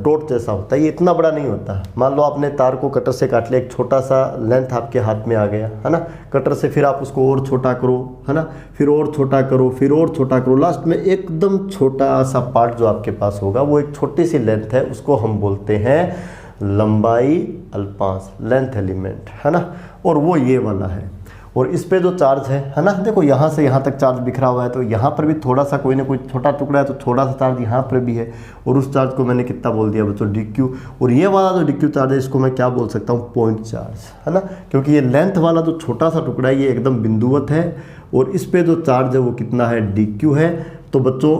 डॉट जैसा होता है, ये इतना बड़ा नहीं होता। मान लो आपने तार को कटर से काट लिया, एक छोटा सा लेंथ आपके हाथ में आ गया, है ना। कटर से फिर आप उसको और छोटा करो, है ना, फिर और छोटा करो, फिर और छोटा करो, लास्ट में एकदम छोटा सा पार्ट जो आपके पास होगा वो एक छोटी सी लेंथ है, उसको हम बोलते हैं लंबाई अल्पांश, लेंथ एलिमेंट, है ना। और वो ये वाला है। और इस पे जो चार्ज है ना, देखो यहाँ से यहाँ तक चार्ज बिखरा हुआ है, तो यहाँ पर भी थोड़ा सा कोई ना कोई छोटा टुकड़ा है, तो थोड़ा सा चार्ज यहाँ पर भी है। और उस चार्ज को मैंने कितना बोल दिया बच्चों, dq। और ये वाला जो dq चार्ज है इसको मैं क्या बोल सकता हूँ, पॉइंट चार्ज, है ना। क्योंकि ये लेंथ वाला जो छोटा सा टुकड़ा है ये एकदम बिंदुवत है और इस पे जो चार्ज है वो कितना है, dq है। तो बच्चों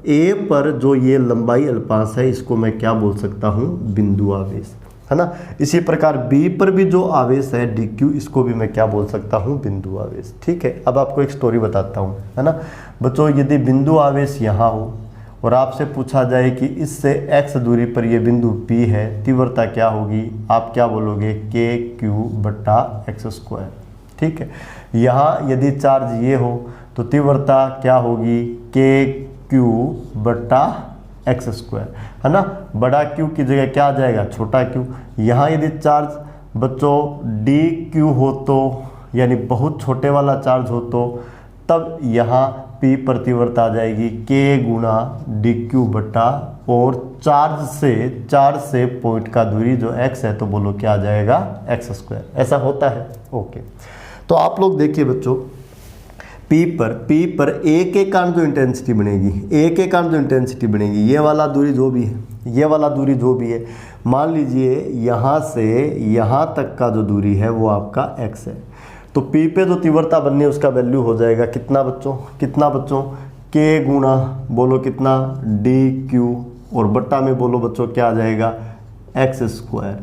A पर जो ये लंबाई अल्पांश है इसको मैं क्या बोल सकता हूँ, बिंदु आवेश, है ना। इसी प्रकार B पर भी जो आवेश है dq, इसको भी मैं क्या बोल सकता हूँ, बिंदु आवेश। ठीक है, अब आपको एक स्टोरी बताता हूँ, है ना बच्चों। यदि बिंदु आवेश यहाँ हो और आपसे पूछा जाए कि इससे x दूरी पर ये बिंदु P है, तीव्रता क्या होगी, आप क्या बोलोगे, kq/x²। ठीक है, यहाँ यदि चार्ज ये हो तो तीव्रता क्या होगी, kq/x², है ना। बड़ा Q की जगह क्या आ जाएगा, छोटा Q। यहाँ यदि चार्ज बच्चों डी क्यू हो तो यानी बहुत छोटे वाला चार्ज हो तो तब यहाँ P पर तीव्रता आ जाएगी K गुणा डी क्यू बटा और चार्ज से पॉइंट का दूरी जो x है तो बोलो क्या आ जाएगा x²। ऐसा होता है। ओके, तो आप लोग देखिए बच्चों, P पर A के कारण जो इंटेंसिटी बनेगी, ये वाला दूरी जो भी है, मान लीजिए यहाँ से यहाँ तक का जो दूरी है वो आपका x है, तो P पे जो तीव्रता बननी है उसका वैल्यू हो जाएगा कितना बच्चों K गुणा बोलो कितना dq और बट्टा में बोलो बच्चों क्या आ जाएगा x²।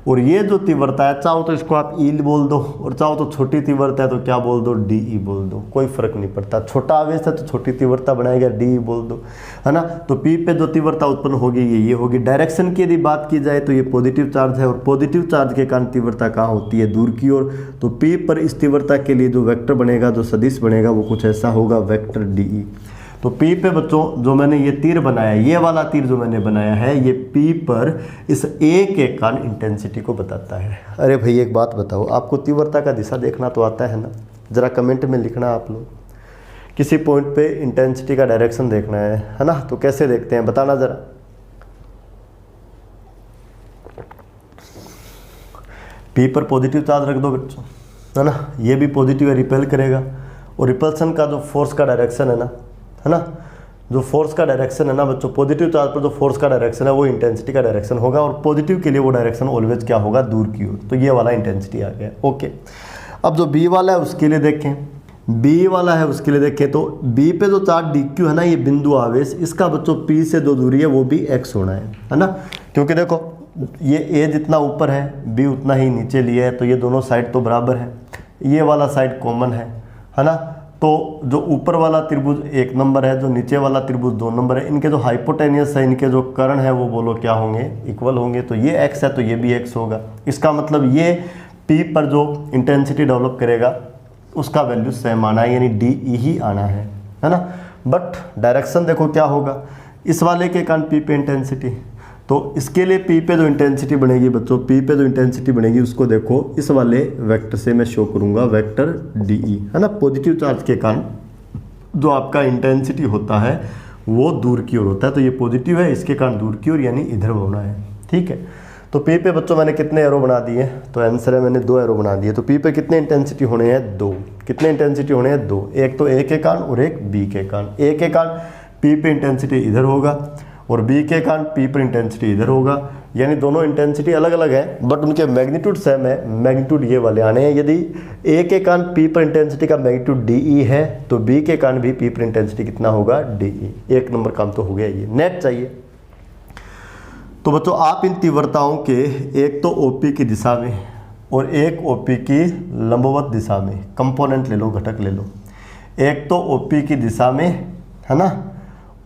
और ये जो तीव्रता है, चाहो तो इसको आप ई बोल दो और चाहो तो छोटी तीव्रता है तो क्या बोल दो डी बोल दो, कोई फर्क नहीं पड़ता। छोटा आवेश है तो छोटी तीव्रता बनाएगा डी बोल दो, है ना। तो पी पे जो तीव्रता उत्पन्न होगी ये होगी। डायरेक्शन की यदि बात की जाए तो ये पॉजिटिव चार्ज है और पॉजिटिव चार्ज के कारण तीव्रता कहाँ होती है, दूर की ओर। तो पी पर इस तीव्रता के लिए जो वेक्टर बनेगा, जो सदिश बनेगा वो कुछ ऐसा होगा, वेक्टर डी। तो P पे बच्चों जो मैंने ये तीर बनाया, ये वाला तीर जो मैंने बनाया है, ये P पर इस A के कारण इंटेंसिटी को बताता है। अरे भाई एक बात बताओ, आपको तीव्रता का दिशा देखना तो आता है ना? ज़रा कमेंट में लिखना आप लोग। किसी पॉइंट पे इंटेंसिटी का डायरेक्शन देखना है ना? तो कैसे देखते हैं बताना ज़रा। P पर पॉजिटिव चार्ज रख दो बच्चों, है ना। ये भी पॉजिटिव है, रिपेल करेगा। और रिपल्सन का जो फोर्स का डायरेक्शन है ना, जो फोर्स का डायरेक्शन है ना बच्चों, पॉजिटिव चार्ज पर जो फोर्स का डायरेक्शन है वो इंटेंसिटी का डायरेक्शन होगा और पॉजिटिव के लिए वो डायरेक्शन ऑलवेज क्या होगा, दूर की ओर। तो ये वाला इंटेंसिटी आ गया। ओके, अब जो बी वाला है उसके लिए देखें, तो बी पे जो चार्ज डी क्यू है ना, ये बिंदु आवेश, इसका बच्चों पी से जो दूरी है वो भी एक्स होना है ना। क्योंकि देखो ये ए जितना ऊपर है बी उतना ही नीचे लिया है, तो ये दोनों साइड तो बराबर है, ये वाला साइड कॉमन है ना। तो जो ऊपर वाला त्रिभुज 1 नंबर है, जो नीचे वाला त्रिभुज 2 नंबर है, इनके जो हाइपोटेनियस है, इनके जो कर्ण है वो बोलो क्या होंगे, इक्वल होंगे। तो ये x है तो ये भी x होगा। इसका मतलब ये P पर जो इंटेंसिटी डेवलप करेगा उसका वैल्यू सेम आना है, यानी DE ही आना है ना। बट डायरेक्शन देखो क्या होगा, इस वाले के कारण P पे इंटेंसिटी, तो इसके लिए P पे जो इंटेंसिटी बनेगी बच्चों, P पे जो इंटेंसिटी बनेगी उसको देखो इस वाले वेक्टर से मैं शो करूंगा, वेक्टर DE, है ना। पॉजिटिव चार्ज के कारण जो आपका इंटेंसिटी होता है वो दूर की ओर होता है, तो ये पॉजिटिव है, इसके कारण दूर की ओर यानी इधर होना है। ठीक है, तो P पे बच्चों मैंने कितने एरो बना दिए, तो आंसर है मैंने 2 एरो बना दिए। तो P पे कितने इंटेंसिटी होने हैं, 2। कितने इंटेंसिटी होने हैं, 2। एक तो A के कारण और एक B के कारण। A के कारण P पे इंटेंसिटी इधर होगा और B के कारण P पर इंटेंसिटी इधर होगा, यानी दोनों इंटेंसिटी अलग अलग है बट उनके मैग्नीट्यूड सेम है। मैग्नीट्यूड ये वाले आने हैं। यदि A के कारण P पर इंटेंसिटी का मैग्नीट्यूड DE है तो B के कारण भी P पर इंटेंसिटी कितना होगा, DE। 1 नंबर काम तो हो गया। ये नेट चाहिए। तो बच्चों आप इन तीव्रताओं के एक तो OP की दिशा में और एक OP की लंबवत दिशा में कंपोनेंट ले लो, घटक ले लो। एक तो OP की दिशा में, है ना,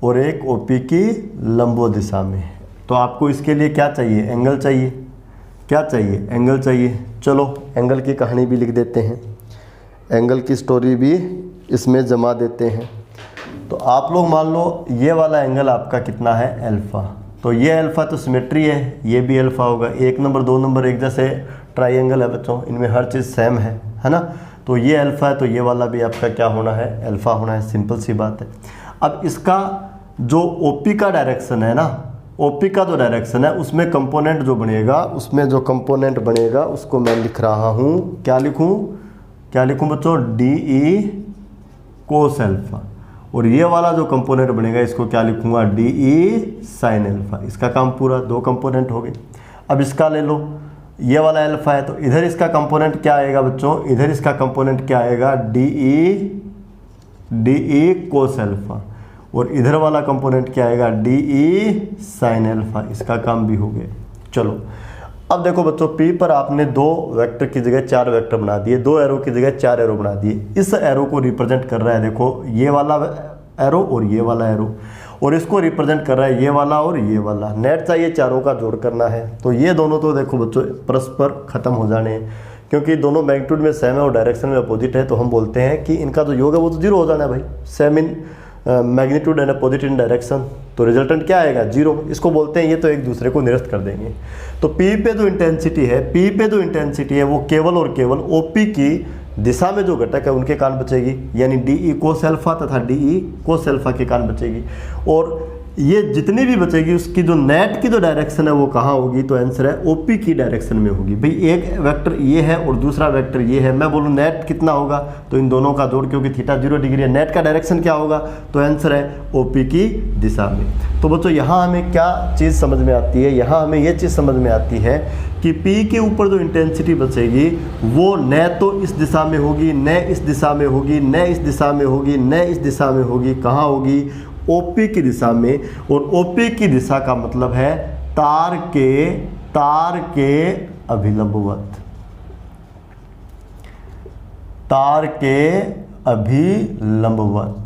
और एक OP की लंबवत दिशा में। तो आपको इसके लिए क्या चाहिए, एंगल चाहिए। क्या चाहिए, एंगल चाहिए। चलो एंगल की कहानी भी लिख देते हैं, एंगल की स्टोरी भी इसमें जमा देते हैं। तो आप लोग मान लो ये वाला एंगल आपका कितना है, अल्फा। तो ये अल्फा तो सिमेट्री है, ये भी अल्फा होगा। 1 नंबर 2 नंबर एक जैसे ट्राइंगल है बच्चों, इनमें हर चीज़ सेम है ना। तो ये अल्फा है तो ये वाला भी आपका क्या होना है, अल्फा होना है। सिंपल सी बात है। अब इसका जो OP का डायरेक्शन है ना, OP का जो डायरेक्शन है उसमें कंपोनेंट जो बनेगा, उसमें जो कंपोनेंट बनेगा उसको मैं लिख रहा हूँ, क्या लिखूँ बच्चों, DE कोस अल्फा। और ये वाला जो कंपोनेंट बनेगा इसको क्या लिखूँगा, DE साइन अल्फा। इसका काम पूरा, 2 कंपोनेंट हो गए। अब इसका ले लो, ये वाला अल्फा है तो इधर इसका कंपोनेंट क्या आएगा बच्चों, इधर इसका कंपोनेंट क्या आएगा, DE कोस अल्फा। और इधर वाला कंपोनेंट क्या आएगा, DE साइन अल्फा। इसका काम भी हो गया। चलो अब देखो बच्चों, P पर आपने 2 वेक्टर की जगह 4 वेक्टर बना दिए, 2 एरो की जगह 4 एरो बना दिए। इस एरो को रिप्रेजेंट कर रहा है, देखो ये वाला एरो और ये वाला एरो, और इसको रिप्रेजेंट कर रहा है ये वाला और ये वाला। नेट चाहिए चारों का जोड़ करना है। तो ये दोनों तो देखो बच्चों परस्पर खत्म हो जाने हैं, क्योंकि दोनों मैग्नीट्यूड में सेम है और डायरेक्शन में अपोजिट है। तो हम बोलते हैं कि इनका जो योग है वो तो 0 हो जाना है भाई। Same in magnitude and positive direction, तो रिजल्टेंट क्या आएगा 0। इसको बोलते हैं, ये तो एक दूसरे को निरस्त कर देंगे। तो P पे जो इंटेंसिटी है वो केवल और केवल OP की दिशा में जो घटक है उनके कारण बचेगी, यानी DE cos अल्फा तथा DE cos अल्फा के कारण बचेगी। और ये जितनी भी बचेगी उसकी जो नेट की जो डायरेक्शन है वो कहाँ होगी, तो आंसर है OP की डायरेक्शन में होगी। भाई एक वेक्टर ये है और दूसरा वेक्टर ये है, मैं बोलूँ नेट कितना होगा, तो इन दोनों का जोड़, क्योंकि थीटा 0 डिग्री है, नेट का डायरेक्शन क्या होगा, तो आंसर है OP की दिशा में। तो बच्चों यहाँ हमें क्या चीज़ समझ में आती है, यहाँ हमें ये चीज़ समझ में आती है कि P के ऊपर जो इंटेंसिटी बचेगी वो न तो इस दिशा में होगी, न इस दिशा में होगी, न इस दिशा में होगी, न इस दिशा में होगी, कहाँ होगी, OP की दिशा में। और OP की दिशा का मतलब है तार के अभिलंबवत, तार के अभिलंबवत।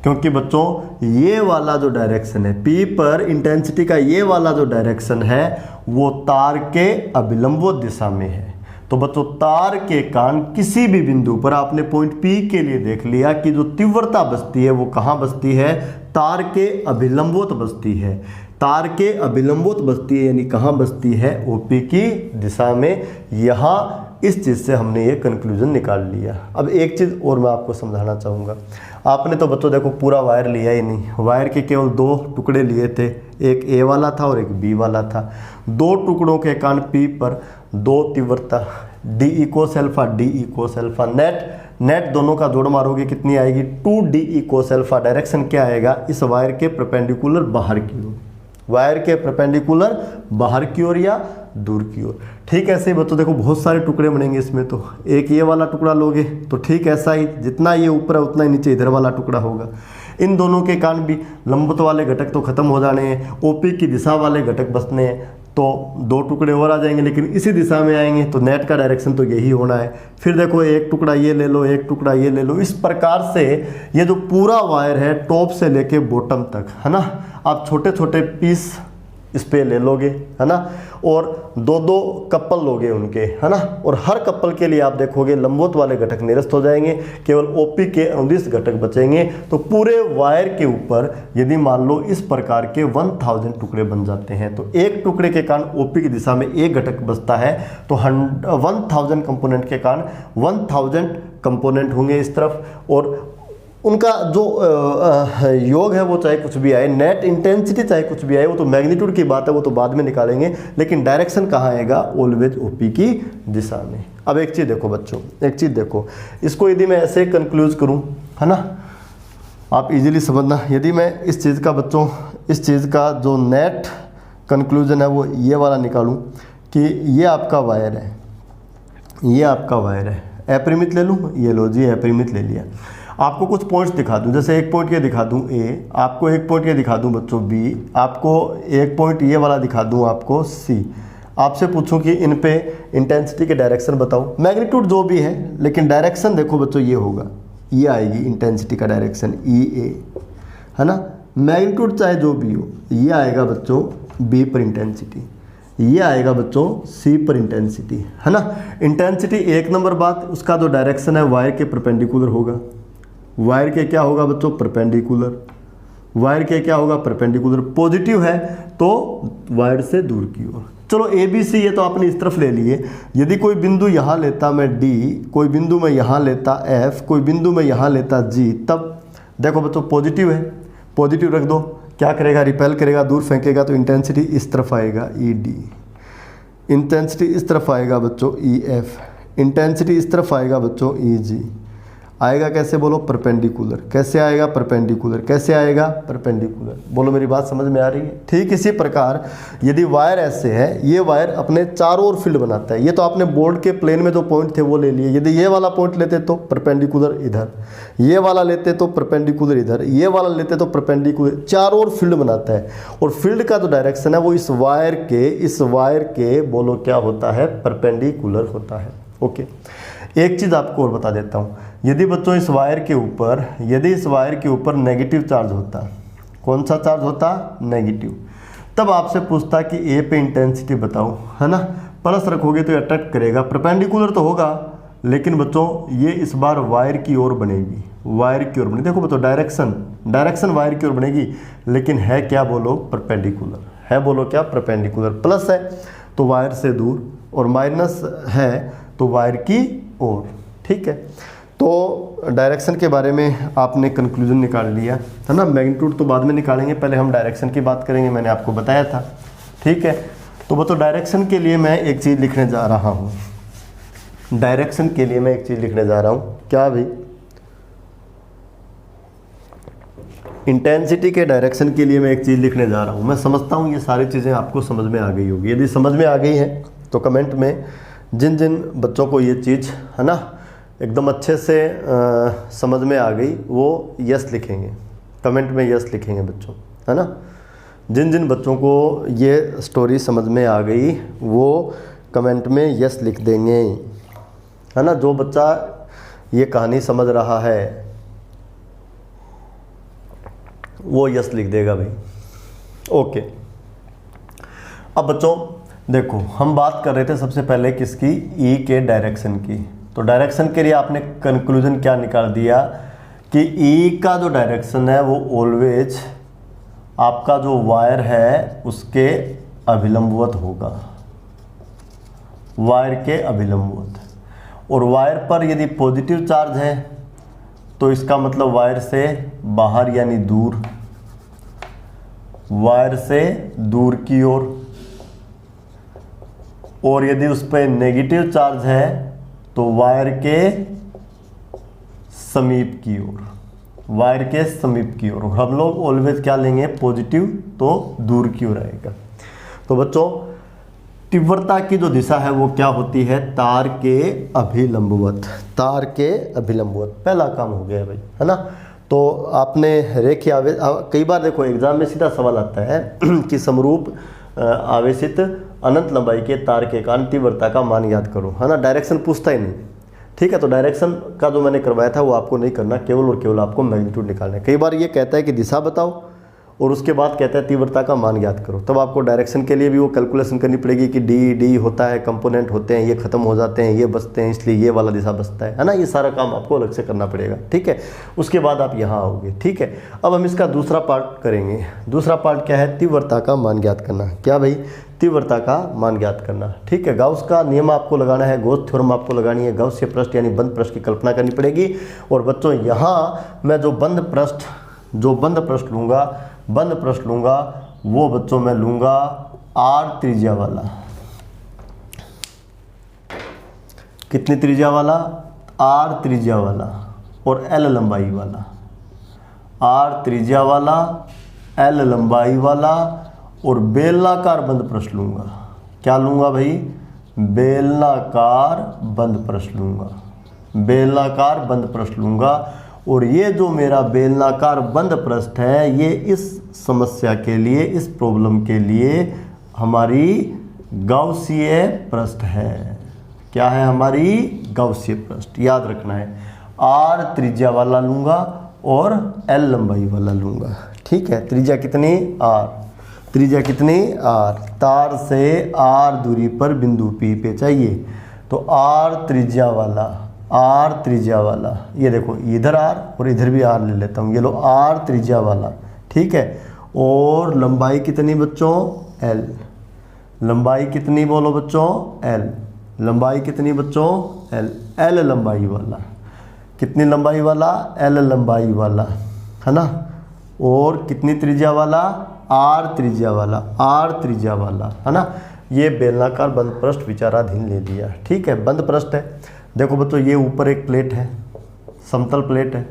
क्योंकि बच्चों ये वाला जो डायरेक्शन है P पर इंटेंसिटी का, ये वाला जो डायरेक्शन है वो तार के अभिलंबवत दिशा में है। तो बच्चों तार के कारण किसी भी बिंदु पर आपने पॉइंट P के लिए देख लिया कि जो तीव्रता बचती है वो कहाँ बचती है, तार के अभिलंबवत बचती है, तार के अभिलंबवत बचती है, यानी कहाँ बचती है, OP की दिशा में। यहाँ इस चीज़ से हमने ये कंक्लूजन निकाल लिया। अब एक चीज़ और मैं आपको समझाना चाहूँगा। आपने तो बच्चों देखो पूरा वायर लिया ही नहीं, वायर के केवल 2 टुकड़े लिए थे, एक A वाला था और एक B वाला था। 2 टुकड़ों के कारण P पर 2 तीव्रता DE cos alpha, DE cos alpha, net दोनों का जोड़ मारोगे कितनी आएगी, 2DE cos अल्फा। डायरेक्शन क्या आएगा, इस वायर के परपेंडिकुलर बाहर की ओर, वायर के परपेंडिकुलर बाहर की ओर या दूर की ओर। ठीक ऐसे ही बच्चों देखो बहुत सारे टुकड़े बनेंगे इसमें, तो एक ये वाला टुकड़ा लोगे तो ठीक ऐसा ही, जितना ये ऊपर है उतना ही नीचे इधर वाला टुकड़ा होगा। इन दोनों के कारण भी लंबवत वाले घटक तो खत्म हो जाने हैं, OP की दिशा वाले घटक बचने हैं, तो 2 टुकड़े और आ जाएंगे, लेकिन इसी दिशा में आएंगे, तो नेट का डायरेक्शन तो यही होना है। फिर देखो एक टुकड़ा ये ले लो, एक टुकड़ा ये ले लो, इस प्रकार से ये जो पूरा वायर है टॉप से लेके बॉटम तक, है ना, आप छोटे छोटे पीस इस पे ले लोगे, है ना, और 2-2 कपल लोगे उनके, है ना, और हर कपल के लिए आप देखोगे लंबवत वाले घटक निरस्त हो जाएंगे, केवल OP के अनुदिश घटक बचेंगे। तो पूरे वायर के ऊपर यदि मान लो इस प्रकार के 1000 टुकड़े बन जाते हैं, तो एक टुकड़े के कारण OP की दिशा में एक घटक बचता है, तो 1000 कंपोनेंट के कारण 1000 कंपोनेंट होंगे इस तरफ, और उनका जो योग है वो चाहे कुछ भी आए, नेट इंटेंसिटी चाहे कुछ भी आए, वो तो मैग्नीट्यूड की बात है, वो तो बाद में निकालेंगे, लेकिन डायरेक्शन कहाँ आएगा, ऑलवेज OP की दिशा में। अब एक चीज़ देखो बच्चों, एक चीज़ देखो, इसको यदि मैं ऐसे कंक्लूज करूँ, है ना, आप इजीली समझना। यदि मैं इस चीज़ का बच्चों, इस चीज़ का जो नेट कंक्लूजन है वो ये वाला निकालूँ कि ये आपका वायर है, ये आपका वायर है, अपरिमित ले लूँ, ये लो जी अपरिमित ले लिया। आपको कुछ पॉइंट्स दिखा दूं, जैसे एक पॉइंट ये दिखा दूं A, आपको एक पॉइंट ये दिखा दूं बच्चों B, आपको एक पॉइंट ये वाला दिखा दूं आपको C। आपसे पूछूं कि इन पे इंटेंसिटी के डायरेक्शन बताओ, मैग्नीट्यूड जो भी है, लेकिन डायरेक्शन देखो बच्चों ये होगा, ये आएगी इंटेंसिटी का डायरेक्शन EA, है ना, मैग्नीट्यूड चाहे जो भी हो, ये आएगा बच्चों B पर इंटेंसिटी, ये आएगा बच्चों C पर इंटेंसिटी, है ना। इंटेंसिटी एक नंबर बात, उसका जो डायरेक्शन है वायर के परपेंडिकुलर होगा, वायर के क्या होगा बच्चों, परपेंडिकुलर, वायर के क्या होगा, परपेंडिकुलर। पॉजिटिव है तो वायर से दूर की ओर। चलो ABC ये तो आपने इस तरफ ले लिए, यदि कोई बिंदु यहाँ लेता मैं D, कोई बिंदु मैं यहाँ लेता F, कोई बिंदु मैं यहाँ लेता G, तब देखो बच्चों पॉजिटिव है, पॉजिटिव रख दो, क्या करेगा, रिपेल करेगा, दूर फेंकेगा, तो इंटेंसिटी इस तरफ आएगा ED, इंटेंसिटी इस तरफ आएगा बच्चों EF, इंटेंसिटी इस तरफ आएगा बच्चों EG। आएगा कैसे बोलो, परपेंडिकुलर। कैसे आएगा, परपेंडिकुलर। कैसे आएगा, परपेंडिकुलर। बोलो मेरी बात समझ में आ रही है। ठीक इसी प्रकार यदि वायर ऐसे है, ये वायर अपने चारों ओर फील्ड बनाता है। ये तो आपने बोर्ड के प्लेन में जो पॉइंट थे वो ले लिए, यदि ये वाला पॉइंट लेते तो परपेंडिकुलर इधर, ये वाला लेते तो परपेंडिकुलर इधर, ये वाला लेते तो परपेंडिकुलर, चारों ओर फील्ड बनाता है। और फील्ड का जो डायरेक्शन है वो इस वायर के बोलो क्या होता है, परपेंडिकुलर होता है। ओके, एक चीज़ आपको और बता देता हूँ, यदि बच्चों इस वायर के ऊपर नेगेटिव चार्ज होता, कौन सा चार्ज होता, नेगेटिव, तब आपसे पूछता कि ए पे इंटेंसिटी बताओ, है ना। प्लस रखोगे तो अट्रैक्ट करेगा, परपेंडिकुलर तो होगा, लेकिन बच्चों ये इस बार वायर की ओर बनेगी, वायर की ओर बनेगी। देखो बच्चों डायरेक्शन वायर की ओर बनेगी, लेकिन है क्या बोलो, परपेंडिकुलर है, बोलो क्या, परपेंडिकुलर। प्लस है तो वायर से दूर, और माइनस है तो वायर की ओर, ठीक है। तो डायरेक्शन के बारे में आपने कंक्लूजन निकाल लिया है ना। मैग्नीट्यूड तो बाद में निकालेंगे, पहले हम डायरेक्शन की बात करेंगे, मैंने आपको बताया था, ठीक है। तो वो तो डायरेक्शन के लिए मैं एक चीज़ लिखने जा रहा हूँ, डायरेक्शन के लिए मैं एक चीज़ लिखने जा रहा हूँ, क्या भाई, इंटेंसिटी के डायरेक्शन के लिए मैं एक चीज़ लिखने जा रहा हूँ। मैं समझता हूँ ये सारी चीज़ें आपको समझ में आ गई होगी। यदि समझ में आ गई है तो कमेंट में जिन जिन बच्चों को ये चीज़ है ना एकदम अच्छे से समझ में आ गई वो यस लिखेंगे, कमेंट में यस लिखेंगे बच्चों, है ना। जिन जिन बच्चों को ये स्टोरी समझ में आ गई वो कमेंट में यस लिख देंगे, है ना। जो बच्चा ये कहानी समझ रहा है वो यस लिख देगा भाई, ओके। अब बच्चों देखो, हम बात कर रहे थे सबसे पहले किसकी, ई के डायरेक्शन की। तो डायरेक्शन के लिए आपने कंक्लूजन क्या निकाल दिया कि ई का जो डायरेक्शन है वो ऑलवेज आपका जो वायर है उसके अभिलंबवत होगा, वायर के अभिलंबवत। और वायर पर यदि पॉजिटिव चार्ज है तो इसका मतलब वायर से बाहर यानी दूर, वायर से दूर की ओर। और यदि उस पर नेगेटिव चार्ज है तो वायर के समीप की ओर, वायर के समीप की ओर। हम लोग ऑलवेज क्या लेंगे, पॉजिटिव, तो दूर की ओर आएगा। तो बच्चों तीव्रता की जो दिशा है वो क्या होती है, तार के अभिलंबवत, तार के अभिलंबवत। पहला काम हो गया भाई, है ना। तो आपने रेखीय आवेश, कई बार देखो एग्जाम में सीधा सवाल आता है कि समरूप आवेशित अनंत लंबाई के तार के कारण तीव्रता का मान याद करो, है ना। डायरेक्शन पूछता ही नहीं, ठीक है। तो डायरेक्शन का जो मैंने करवाया था वो आपको नहीं करना, केवल और केवल आपको मैग्नीट्यूड निकालना है। कई बार ये कहता है कि दिशा बताओ और उसके बाद कहता है तीव्रता का मान याद करो, तब आपको डायरेक्शन के लिए भी वो कैलकुलेशन करनी पड़ेगी कि डी होता है, कंपोनेंट होते हैं, ये खत्म हो जाते हैं, ये बचते हैं, इसलिए ये वाला दिशा बचता है ना। ये सारा काम आपको अलग से करना पड़ेगा, ठीक है। उसके बाद आप यहाँ आओगे, ठीक है। अब हम इसका दूसरा पार्ट करेंगे। दूसरा पार्ट क्या है, तीव्रता का मान ज्ञात करना। क्या भाई, तीव्रता का मान ज्ञात करना, ठीक है। गाउस का नियम आपको लगाना है, गॉस थ्योरम आपको लगानी है, गाउसीय पृष्ठ यानी बंद पृष्ठ की कल्पना करनी पड़ेगी। और बच्चों यहाँ मैं जो बंद पृष्ठ लूँगा वो बच्चों मैं लूँगा आर त्रिज्या वाला। कितनी त्रिज्या वाला, आर त्रिज्या वाला, और एल लंबाई वाला। आर त्रिज्या वाला, एल लंबाई वाला, और बेलनाकार बंद पृष्ठ लूँगा। क्या लूँगा भाई, बेलनाकार बंद पृष्ठ लूँगा, बेलनाकार बंद पृष्ठ लूँगा। और ये जो मेरा बेलनाकार बंद पृष्ठ है ये इस समस्या के लिए, इस प्रॉब्लम के लिए हमारी गाउसीय पृष्ठ है। क्या है, हमारी गाउसीय पृष्ठ, याद रखना है। आर त्रिज्या वाला लूँगा और एल लंबाई वाला लूँगा, ठीक है। त्रिज्या कितनी, आर, त्रिज्या कितनी, आर। तार से आर दूरी पर बिंदु पी पे चाहिए, तो आर त्रिज्या वाला, आर त्रिज्या वाला। ये देखो इधर आर और इधर भी आर ले लेता हूँ, ये लो आर त्रिज्या वाला, ठीक है। और लंबाई कितनी बच्चों, एल। लंबाई कितनी बोलो बच्चों, एल। लंबाई कितनी बच्चों, एल। एल लंबाई वाला, कितनी लंबाई वाला, एल लंबाई वाला, है ना। और कितनी त्रिज्या वाला, आर त्रिज्या वाला, आर त्रिज्या वाला, है ना। ये बेलनाकार बंद पृष्ठ विचाराधीन ले लिया, ठीक है। बंद पृष्ठ है, देखो बच्चों ये ऊपर एक प्लेट है, समतल प्लेट है,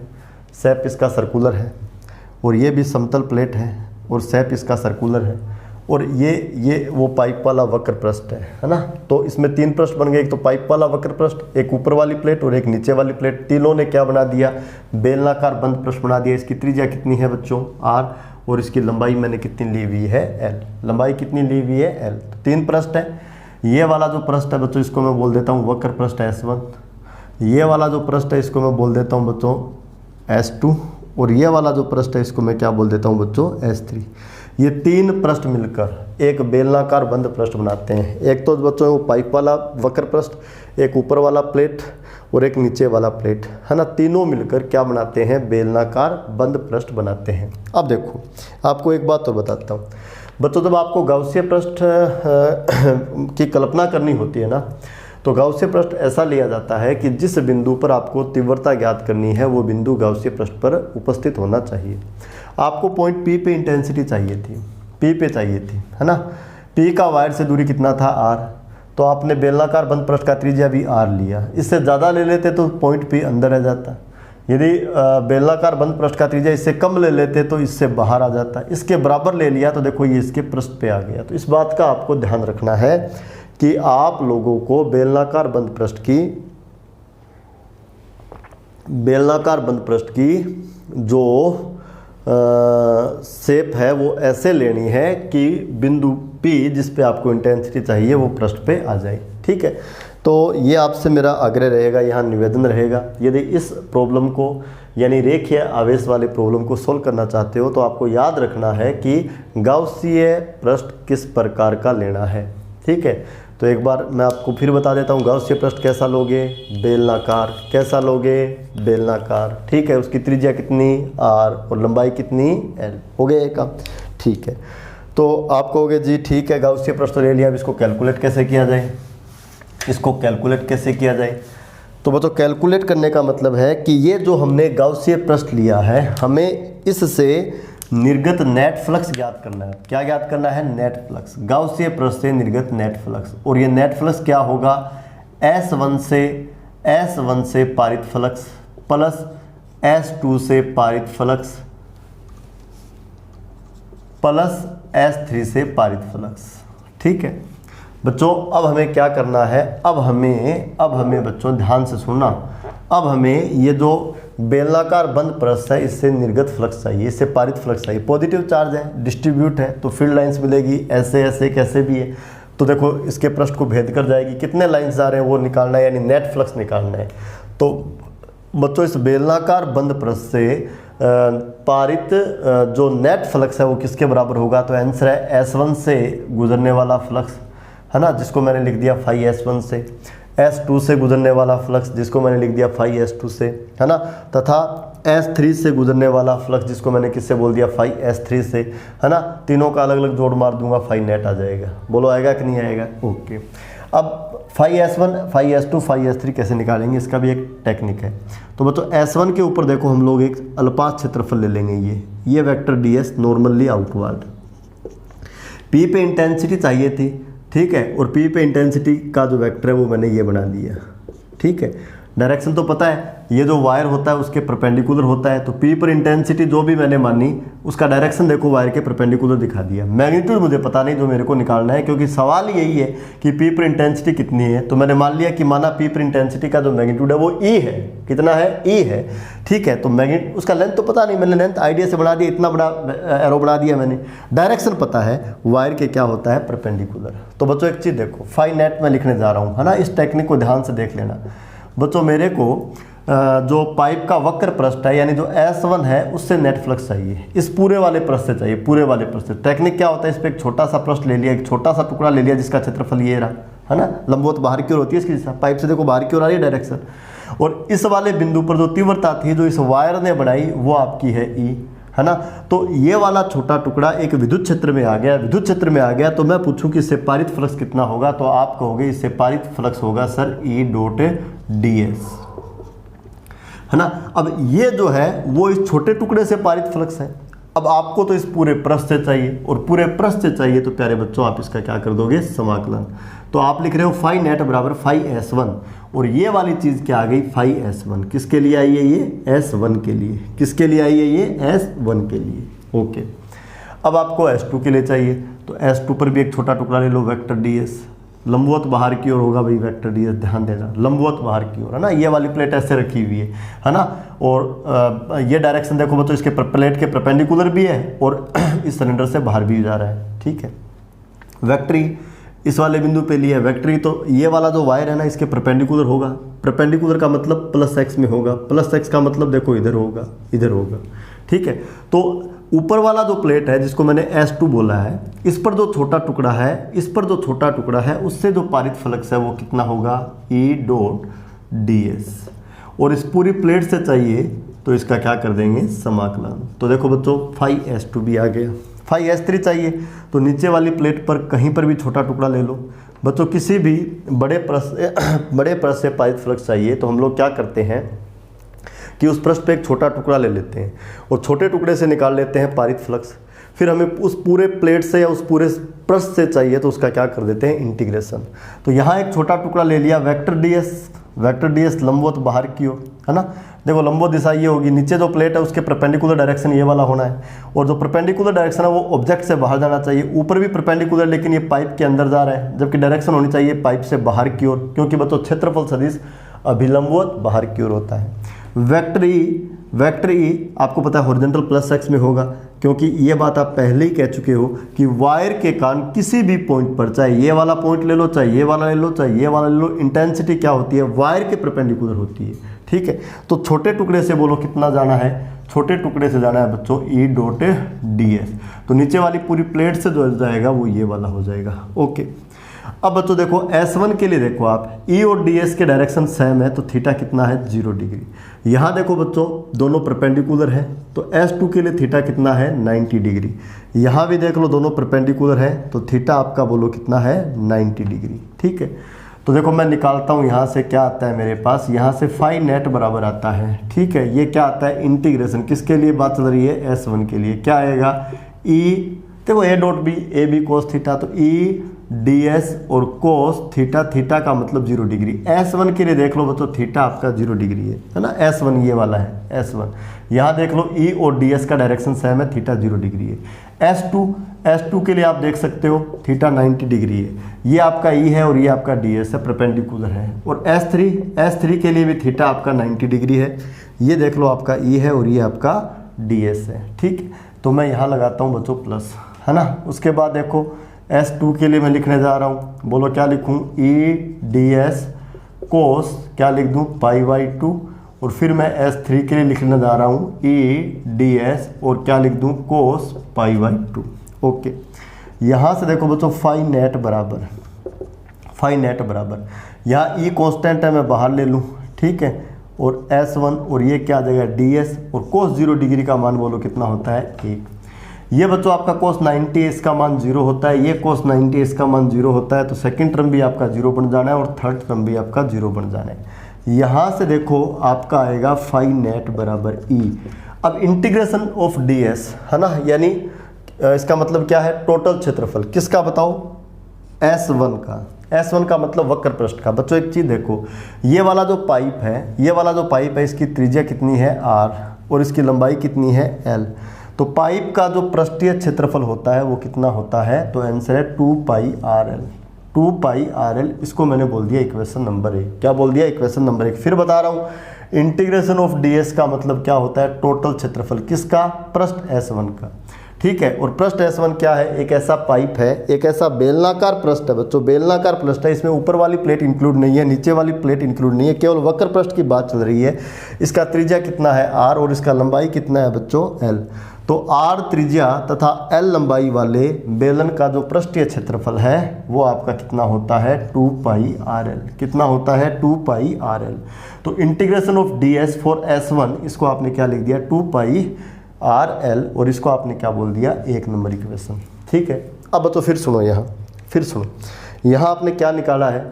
शेप इसका सर्कुलर है। और ये भी समतल प्लेट है और शेप इसका सर्कुलर है। और ये वो पाइप वाला वक्र पृष्ठ है ना। तो इसमें तीन पृष्ठ बन गए, एक तो पाइप वाला वक्र पृष्ठ, एक ऊपर वाली प्लेट और एक नीचे वाली प्लेट। तीनों ने क्या बना दिया, बेलनाकार बंद पृष्ठ बना दिया। इसकी त्रिज्या कितनी है बच्चों, आर, और इसकी लंबाई मैंने कितनी ली हुई है, एल। लंबाई कितनी ली हुई है, एल। तो तीन पृष्ठ है। ये वाला जो पृष्ठ है बच्चों इसको मैं बोल देता हूँ वक्र पृष्ठ S1। ये वाला जो पृष्ठ है इसको मैं बोल देता हूँ बच्चों S2। और ये वाला जो पृष्ठ है इसको मैं क्या बोल देता हूँ बच्चों, S3। ये तीन पृष्ठ मिलकर एक बेलनाकार बंद पृष्ठ बनाते हैं। एक तो बच्चों वो पाइप वाला वक्र पृष्ठ, एक ऊपर वाला प्लेट और एक नीचे वाला प्लेट, है ना, तीनों मिलकर क्या बनाते हैं, बेलनाकार बंद पृष्ठ बनाते हैं। अब देखो आपको एक बात और बताता हूँ बच्चों, जब आपको गाउसीय पृष्ठ की कल्पना करनी होती है ना, तो गाउसीय पृष्ठ ऐसा लिया जाता है कि जिस बिंदु पर आपको तीव्रता ज्ञात करनी है वो बिंदु गाउसीय पृष्ठ पर उपस्थित होना चाहिए। आपको पॉइंट P पे इंटेंसिटी चाहिए थी, P पे चाहिए थी, है ना। P का वायर से दूरी कितना था, R, तो आपने बेलनाकार बंद पृष्ठ का त्रिज्या भी R लिया। इससे ज़्यादा ले लेते तो पॉइंट P अंदर रह जाता। यदि बेलनाकार बंद पृष्ठ का त्रिज्या इससे कम ले लेते तो इससे बाहर आ जाता। इसके बराबर ले लिया तो देखो ये इसके पृष्ठ पे आ गया। तो इस बात का आपको ध्यान रखना है कि आप लोगों को बेलनाकार बंद पृष्ठ की जो शेप है वो ऐसे लेनी है कि बिंदु P जिस पे आपको इंटेंसिटी चाहिए वो पृष्ठ पे आ जाए, ठीक है। तो ये आपसे मेरा आग्रह रहेगा, यहाँ निवेदन रहेगा, यदि इस प्रॉब्लम को यानी रेखीय आवेश वाले प्रॉब्लम को सोल्व करना चाहते हो तो आपको याद रखना है कि गाउसीय पृष्ठ किस प्रकार का लेना है, ठीक है। तो एक बार मैं आपको फिर बता देता हूँ, गाउसीय पृष्ठ कैसा लोगे, बेलनाकार। कैसा लोगे, बेलनाकार, ठीक है। उसकी त्रिज्या कितनी, R, और लंबाई कितनी, L। हो गया एक काम, ठीक है। तो आप कहोगे जी ठीक है गाउसीय पृष्ठ ले लिया, अब इसको कैलकुलेट कैसे किया जाए, तो बच्चों कैलकुलेट करने का मतलब है कि ये जो हमने गाउसीय पृष्ठ लिया है हमें इससे निर्गत नेट फ्लक्स ज्ञात करना है। क्या ज्ञात करना है, नेट फ्लक्स, गाउसीय पृष्ठ से निर्गत नेट फ्लक्स। और ये नेट फ्लक्स क्या होगा, S1 से पारित फ्लक्स प्लस S2 से पारित फ्लक्स प्लस S3 से पारित फ्लक्स, ठीक है बच्चों। अब हमें क्या करना है, अब हमें बच्चों ध्यान से सुनना, अब हमें ये जो बेलनाकार बंद पृष्ठ है इससे निर्गत फ्लक्स चाहिए, इससे पारित फ्लक्स चाहिए। पॉजिटिव चार्ज है, डिस्ट्रीब्यूट है, तो फील्ड लाइंस मिलेगी ऐसे कैसे भी है। तो देखो इसके पृष्ठ को भेद कर जाएगी, कितने लाइंस आ रहे हैं वो निकालना है, यानी नेट फ्लक्स निकालना है। तो बच्चों इस बेलनाकार बंद पृष्ठ से पारित जो नेट फ्लक्स है वो किसके बराबर होगा, तो आंसर है S1 से गुजरने वाला फ्लक्स, है ना, जिसको मैंने लिख दिया phi S1 से, S2 से गुजरने वाला फ्लक्स जिसको मैंने लिख दिया phi S2 से, है ना, तथा S3 से गुजरने वाला फ्लक्स जिसको मैंने किससे बोल दिया phi S3 से, है ना। तीनों का अलग अलग जोड़ मार दूंगा, phi नेट आ जाएगा। बोलो आएगा कि नहीं आएगा, ओके। अब phi S1, phi S2, phi S3 कैसे निकालेंगे, इसका भी एक टेक्निक है। तो बच्चों S1 के ऊपर देखो हम लोग एक अल्पात क्षेत्रफल ले लेंगे, ये vector ds normally outward. P पे इंटेंसिटी चाहिए थी, ठीक है, और P पे इंटेंसिटी का जो वेक्टर है वो मैंने ये बना लिया, ठीक है। डायरेक्शन तो पता है, ये जो वायर होता है उसके परपेंडिकुलर होता है, तो P पर इंटेंसिटी जो भी मैंने मानी उसका डायरेक्शन देखो वायर के परपेंडिकुलर दिखा दिया। मैग्नीट्यूड मुझे पता नहीं जो मेरे को निकालना है, क्योंकि सवाल यही है कि P पर इंटेंसिटी कितनी है। तो मैंने मान लिया कि माना P पर इंटेंसिटी का जो मैग्नीट्यूड है वो E है, कितना है, E है, ठीक है। तो मैग्नीट्यूड उसका लेंथ तो पता नहीं, मैंने लेंथ आइडिया से बना दिया, इतना बड़ा एरो बना दिया मैंने। डायरेक्शन पता है वायर के क्या होता है, परपेंडिकुलर। तो बच्चों एक चीज़ देखो, phi नेट मैं लिखने जा रहा हूँ, है ना, इस टेक्निक को ध्यान से देख लेना बच्चों। मेरे को जो पाइप का वक्र पृष्ठ है यानी जो S1 है उससे नेट फ्लक्स चाहिए, इस पूरे वाले पृष्ठ से चाहिए, पूरे वाले पृष्ठ से। टेक्निक क्या होता है, इस पर एक छोटा सा पृष्ठ ले लिया, एक छोटा सा टुकड़ा ले लिया जिसका क्षेत्रफल ये रहा, है ना, लंबवत बाहर की ओर होती है इसकी दिशा, पाइप से देखो बाहर की ओर आ रही है डायरेक्शन। और इस वाले बिंदु पर जो तीव्रता थी जो इस वायर ने बनाई वो आपकी है E, है ना। तो ये वाला छोटा टुकड़ा एक विद्युत क्षेत्र में आ गया, विद्युत क्षेत्र में आ गया तो मैं पूछूं कि इससे पारित फ्लक्स कितना होगा, तो आप कहोगे इससे पारित फ्लक्स होगा सर E.ds, है ना। अब ये जो है वो इस छोटे टुकड़े से पारित फ्लक्स है। अब आपको तो इस पूरे पृष्ठ से चाहिए, और पूरे पृष्ठ से चाहिए तो प्यारे बच्चों आप इसका क्या कर दोगे, समाकलन। तो आप लिख रहे हो phi नेट बराबर phi S1, और ये वाली चीज़ क्या आ गई, phi S1 किसके लिए आई है, ये S1 के लिए। किसके लिए आई है, ये S1 के लिए, ओके। अब आपको S2 के लिए चाहिए, तो S2 पर भी एक छोटा टुकड़ा ले लो, वेक्टर ds, लंबवत बाहर की ओर होगा भाई वेक्टर ds, ध्यान देना, लंबवत बाहर की ओर, है ना। ये वाली प्लेट ऐसे रखी हुई है ना। और ये डायरेक्शन देखो बच्चों, इसके प्लेट के परपेंडिकुलर भी है और इस सिलेंडर से बाहर भी जा रहा है, ठीक है। वेक्टरी इस वाले बिंदु पे लिया वेक्टरी, तो ये वाला जो वायर है ना इसके परपेंडिकुलर होगा। परपेंडिकुलर का मतलब प्लस x में होगा, प्लस x का मतलब देखो इधर होगा, इधर होगा, ठीक है। तो ऊपर वाला जो प्लेट है जिसको मैंने S2 बोला है, इस पर जो छोटा टुकड़ा है, इस पर जो छोटा टुकड़ा है उससे जो पारित फ्लक्स है वो कितना होगा, E.ds ds, और इस पूरी प्लेट से चाहिए तो इसका क्या कर देंगे, समाकलन। तो देखो बच्चों फाई S2 भी आ गया, फाई S3 चाहिए तो नीचे वाली प्लेट पर कहीं पर भी छोटा टुकड़ा ले लो। बच्चों किसी भी बड़े पृष्ठ से पारित फ्लक्स चाहिए तो हम लोग क्या करते हैं कि उस पृष्ठ पे एक छोटा टुकड़ा ले लेते हैं और छोटे टुकड़े से निकाल लेते हैं पारित फ्लक्स। फिर हमें उस पूरे प्लेट से या उस पूरे पृष्ठ से चाहिए तो उसका क्या कर देते हैं, इंटीग्रेशन। तो यहाँ एक छोटा टुकड़ा ले लिया, वेक्टर ds लंबवत बाहर की ओर, है ना। देखो लंबवत दिशा ये होगी, नीचे जो प्लेट है उसके परपेंडिकुलर डायरेक्शन ये वाला होना है, और जो परपेंडिकुलर डायरेक्शन है वो ऑब्जेक्ट से बाहर जाना चाहिए। ऊपर भी परपेंडिकुलर, लेकिन ये पाइप के अंदर जा रहा है, जबकि डायरेक्शन होनी चाहिए पाइप से बाहर की ओर, क्योंकि बच्चों क्षेत्रफल सदिश अभिलंबवत बाहर की ओर होता है। वेक्टर ई आपको पता है हॉरिजॉन्टल प्लस एक्स में होगा, क्योंकि ये बात आप पहले ही कह चुके हो कि वायर के कारण किसी भी पॉइंट पर, चाहे ये वाला पॉइंट ले लो, चाहे ये वाला ले लो, चाहे ये वाला ले लो, इंटेंसिटी क्या होती है, वायर के परपेंडिकुलर होती है। ठीक है, तो छोटे टुकड़े से बोलो कितना जाना है, छोटे टुकड़े से जाना है बच्चों ई डॉट ds। तो नीचे वाली पूरी प्लेट से जो जाएगा वो ये वाला हो जाएगा। ओके, अब बच्चों देखो S1 के लिए देखो आप E और ds के डायरेक्शन सेम है तो थीटा कितना है, 0 डिग्री। यहाँ देखो बच्चों दोनों परपेंडिकुलर है तो S2 के लिए थीटा कितना है, 90 डिग्री। यहाँ भी देख लो दोनों परपेंडिकुलर है तो थीटा आपका बोलो कितना है, 90 डिग्री। ठीक है, तो देखो मैं निकालता हूँ यहाँ से क्या आता है मेरे पास, यहाँ से फाई नेट बराबर आता है। ठीक है, ये क्या आता है, इंटीग्रेशन किसके लिए बात चल रही है, S1 के लिए। क्या आएगा, E देखो a dot b, a b cos theta, तो E ds और कोस थीटा, थीटा का मतलब 0 डिग्री। S1 के लिए देख लो बच्चों थीटा आपका 0 डिग्री है ना, S1 ये वाला है S1। यहाँ देख लो E और ds का डायरेक्शन सेम है, थीटा 0 डिग्री है। S2 के लिए आप देख सकते हो थीटा 90 डिग्री है, ये आपका E है और ये आपका ds है, परपेंडिकुलर है। और S3 के लिए भी थीटा आपका 90 डिग्री है, ये देख लो आपका E है और ये आपका ds है। ठीक, तो मैं यहाँ लगाता हूँ बच्चों प्लस, है ना। उसके बाद देखो S2 के लिए मैं लिखने जा रहा हूँ, बोलो क्या लिखूँ, E ds कोस क्या लिख दूँ, π/2। और फिर मैं S3 के लिए लिखने जा रहा हूँ E ds और क्या लिख दूँ, कोस π/2। ओके, यहाँ से देखो बच्चों फाई नेट बराबर यहाँ E कांस्टेंट है, मैं बाहर ले लूँ। ठीक है, और S1 और ये क्या आ जाएगा, ds और कोस 0 डिग्री का मान बोलो कितना होता है, 1। ये बच्चों आपका कोस 90 इसका मान 0 होता है, ये कोस 90 इसका मान 0 होता है, तो सेकंड टर्म भी आपका 0 बन जाना है और थर्ड टर्म भी आपका 0 बन जाना है। यहाँ से देखो आपका आएगा फाई नेट बराबर E। अब इंटीग्रेशन ऑफ ds, है ना, यानी इसका मतलब क्या है, टोटल क्षेत्रफल किसका बताओ, S1 का मतलब वक्र पृष्ठ का। बच्चों एक चीज़ देखो, ये वाला जो पाइप है इसकी त्रिज्या कितनी है r और इसकी लंबाई कितनी है l। तो पाइप का जो पृष्ठीय क्षेत्रफल होता है वो कितना होता है, तो आंसर है 2πrl। इसको मैंने बोल दिया इक्वेशन नंबर 1। क्या बोल दिया, इक्वेशन नंबर 1। फिर बता रहा हूँ, इंटीग्रेशन ऑफ ds का मतलब क्या होता है, टोटल क्षेत्रफल किसका, पृष्ठ S1 का। ठीक है, और पृष्ठ S1 क्या है, एक ऐसा पाइप है, एक ऐसा बेलनाकार पृष्ठ है बच्चों, बेलनाकार पृष्ठ है, इसमें ऊपर वाली प्लेट इंक्लूड नहीं है, नीचे वाली प्लेट इंक्लूड नहीं है, केवल वक्र पृष्ठ की बात चल रही है। इसका त्रिज्या कितना है r और इसका लंबाई कितना है बच्चों, l। तो r त्रिज्या तथा l लंबाई वाले बेलन का जो पृष्ठीय क्षेत्रफल है वो आपका कितना होता है, 2πrl। कितना होता है, 2πrl। तो integration of ds for S1, इसको आपने क्या लिख दिया, 2πrl, और इसको आपने क्या बोल दिया, 1 नंबर इक्वेशन। ठीक है, अब तो फिर सुनो यहाँ आपने क्या निकाला है,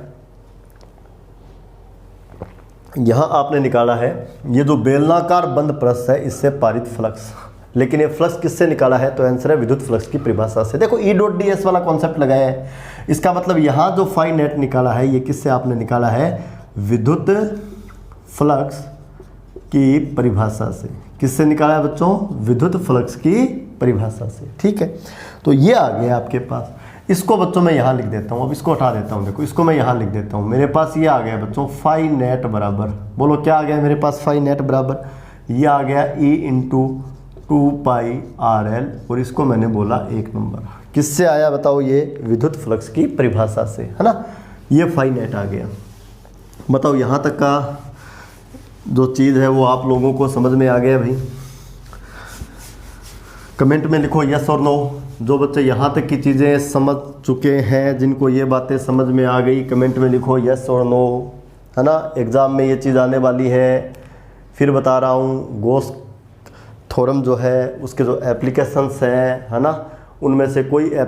यहाँ आपने निकाला है ये जो बेलनाकार बंद पृष्ठ है इससे पारित फ्लक्स। लेकिन ये फ्लक्स किससे निकाला है, तो आंसर है विद्युत फ्लक्स की परिभाषा से। देखो E डॉट ds वाला कॉन्सेप्ट लगाया है, इसका मतलब यहाँ जो फाई नेट निकाला है ये किससे आपने निकाला है, विद्युत फ्लक्स की परिभाषा से। किससे निकाला है बच्चों, विद्युत फ्लक्स की परिभाषा से। ठीक है, तो ये आ गया आपके पास। इसको बच्चों मैं यहाँ लिख देता हूँ, अब इसको हटा देता हूँ। देखो इसको मैं यहाँ लिख देता हूँ, मेरे पास ये आ गया बच्चों फाई नेट बराबर, बोलो क्या आ गया मेरे पास, फाई नेट बराबर ये आ गया E इंटू 2πrl, और इसको मैंने बोला 1 नंबर। किससे आया बताओ, ये विद्युत फ्लक्स की परिभाषा से, है ना। ये फाई नेट आ गया। बताओ यहाँ तक का जो चीज़ है वो आप लोगों को समझ में आ गया भाई। कमेंट में लिखो यस और नो। जो बच्चे यहाँ तक की चीज़ें समझ चुके हैं, जिनको ये बातें समझ में आ गई, कमेंट में लिखो यस और नो, है ना, एग्ज़ाम में ये चीज़ आने वाली है। फिर बता रहा हूँ गॉस थ्योरम जो है उसके जो एप्लीकेशंस हैं, है ना, उनमें से कोई एक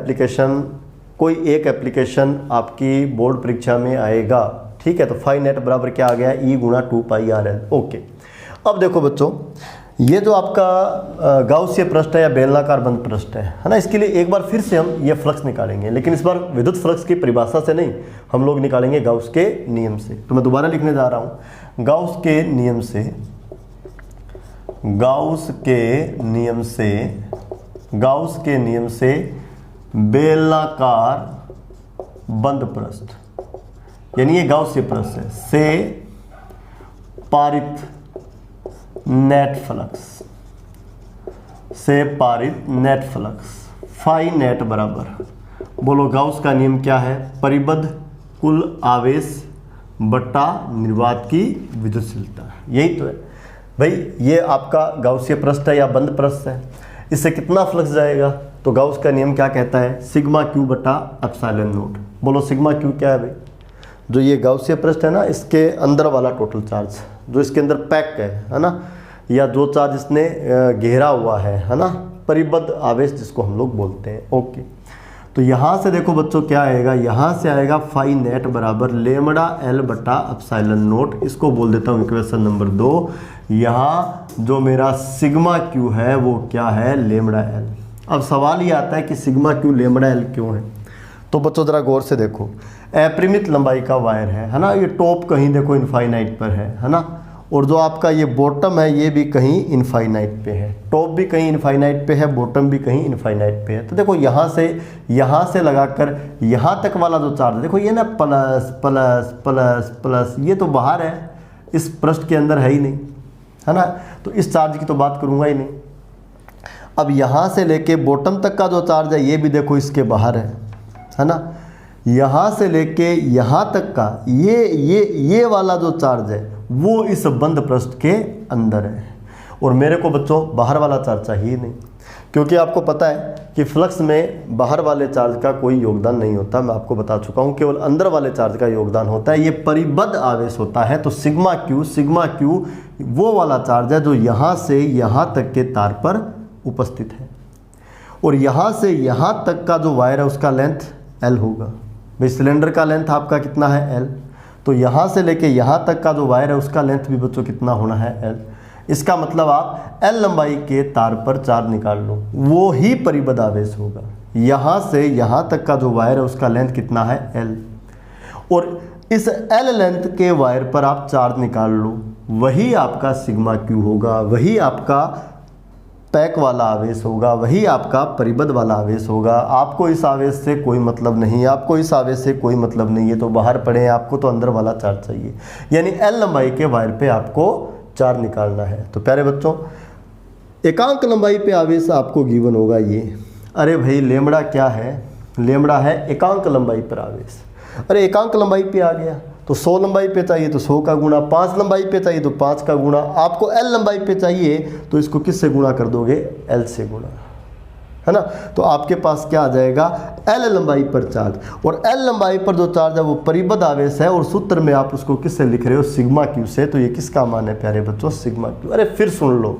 एप्लीकेशन आपकी बोर्ड परीक्षा में आएगा। ठीक है, तो फाई नेट बराबर क्या आ गया, ई गुणा 2πrl। ओके, अब देखो बच्चों, ये जो आपका गाउसीय पृष्ठ है या बेलनाकार बंद पृष्ठ है ना, इसके लिए एक बार फिर से हम ये फ्लक्स निकालेंगे, लेकिन इस बार विद्युत फ्लक्स की परिभाषा से नहीं, हम लोग निकालेंगे गाउस के नियम से। तो मैं दोबारा लिखने जा रहा हूँ, गाउस के नियम से बेलनाकार बंद पृष्ठ, यानी ये गाउसीय पृष्ठ है, से पारित नेट फ्लक्स फाई नेट बराबर, बोलो गाउस का नियम क्या है, परिबद्ध कुल आवेश बट्टा निर्वात की विद्युतशीलता। यही तो है भाई, ये आपका गाउसीय पृष्ठ है या बंद पृष्ठ है, इससे कितना फ्लक्स जाएगा, तो गाउस का नियम क्या कहता है, सिग्मा क्यू बटा एप्सिलॉन नॉट। बोलो सिग्मा क्यू क्या है भाई, जो ये गाउसीय पृष्ठ है ना, इसके अंदर वाला टोटल चार्ज जो इसके अंदर पैक है ना, या जो चार्ज इसने घेरा हुआ है ना, परिबद्ध आवेश जिसको हम लोग बोलते हैं। ओके, तो यहाँ से देखो बच्चों क्या आएगा, यहाँ से आएगा फाई नेट बराबर लेमड़ा एल बटा एप्सिलॉन नॉट। इसको बोल देता हूँ इक्वेशन नंबर 2। यहाँ जो मेरा सिग्मा क्यू है वो क्या है, लेमड़ा एल। अब सवाल ये आता है कि सिग्मा क्यू लेमड़ा एल क्यों है, तो बच्चों ज़रा गौर से देखो, अपरिमित लंबाई का वायर है ना, ये टॉप कहीं देखो इनफाइनाइट पर है ना, और जो आपका ये बॉटम है ये भी कहीं इनफाइनाइट पे है, टॉप भी कहीं इनफाइनाइट पे है, बॉटम भी कहीं इनफाइनाइट पे है। तो देखो यहाँ से लगाकर यहाँ तक वाला जो चार्ज देखो, ये ना प्लस प्लस प्लस प्लस, ये तो बाहर है, इस पृष्ठ के अंदर है ही नहीं, है ना, तो इस चार्ज की तो बात करूँगा ही नहीं। अब यहाँ से लेके बॉटम तक का जो चार्ज है ये भी देखो इसके बाहर है ना, यहाँ से लेके यहाँ तक का ये वाला जो चार्ज है वो इस बंद पृष्ठ के अंदर है, और मेरे को बच्चों बाहर वाला चार्ज चाहिए नहीं, क्योंकि आपको पता है कि फ्लक्स में बाहर वाले चार्ज का कोई योगदान नहीं होता। मैं आपको बता चुका हूँ, केवल अंदर वाले चार्ज का योगदान होता है, ये परिबद्ध आवेश होता है। तो सिग्मा क्यू वो वाला चार्ज है जो यहाँ से यहाँ तक के तार पर उपस्थित है, और यहाँ से यहाँ तक का जो वायर है उसका लेंथ L होगा। भाई सिलेंडर का लेंथ आपका कितना है, L, तो यहाँ से लेके यहाँ तक का जो वायर है उसका लेंथ भी बच्चों कितना होना है, L। इसका मतलब आप L लंबाई के तार पर चार्ज निकाल लो, वो ही परिबद्ध आवेश होगा। यहाँ से यहाँ तक का जो वायर है उसका लेंथ कितना है, L, और इस L लेंथ के वायर पर आप चार्ज निकाल लो, वही आपका सिग्मा क्यू होगा, वही आपका पैक वाला आवेश होगा, वही आपका परिबद्ध वाला आवेश होगा। आपको इस आवेश से कोई मतलब नहीं, आपको इस आवेश से कोई मतलब नहीं, ये तो बाहर पड़े हैं, आपको तो अंदर वाला चार्ज चाहिए, यानी L लंबाई के वायर पे आपको चार्ज निकालना है। तो प्यारे बच्चों, एकांक लंबाई पे आवेश आपको गिवन होगा ये। अरे भाई लेमड़ा क्या है, लेमड़ा है एकांक लंबाई पर आवेश। अरे एकांक लंबाई पे आ गया तो 100 लंबाई पे चाहिए तो 100 का गुणा, 5 लंबाई पे चाहिए तो 5 का गुणा, आपको L लंबाई पे चाहिए तो इसको किससे गुणा कर दोगे, L से गुणा, है ना। तो आपके पास क्या आ जाएगा, L लंबाई पर चार्ज, और L लंबाई पर जो चार्ज है वो परिबद्ध आवेश है, और सूत्र में आप उसको किससे लिख रहे हो, सिग्मा क्यू से। तो ये किसका मान है प्यारे बच्चों, सिग्मा क्यू। अरे फिर सुन लो,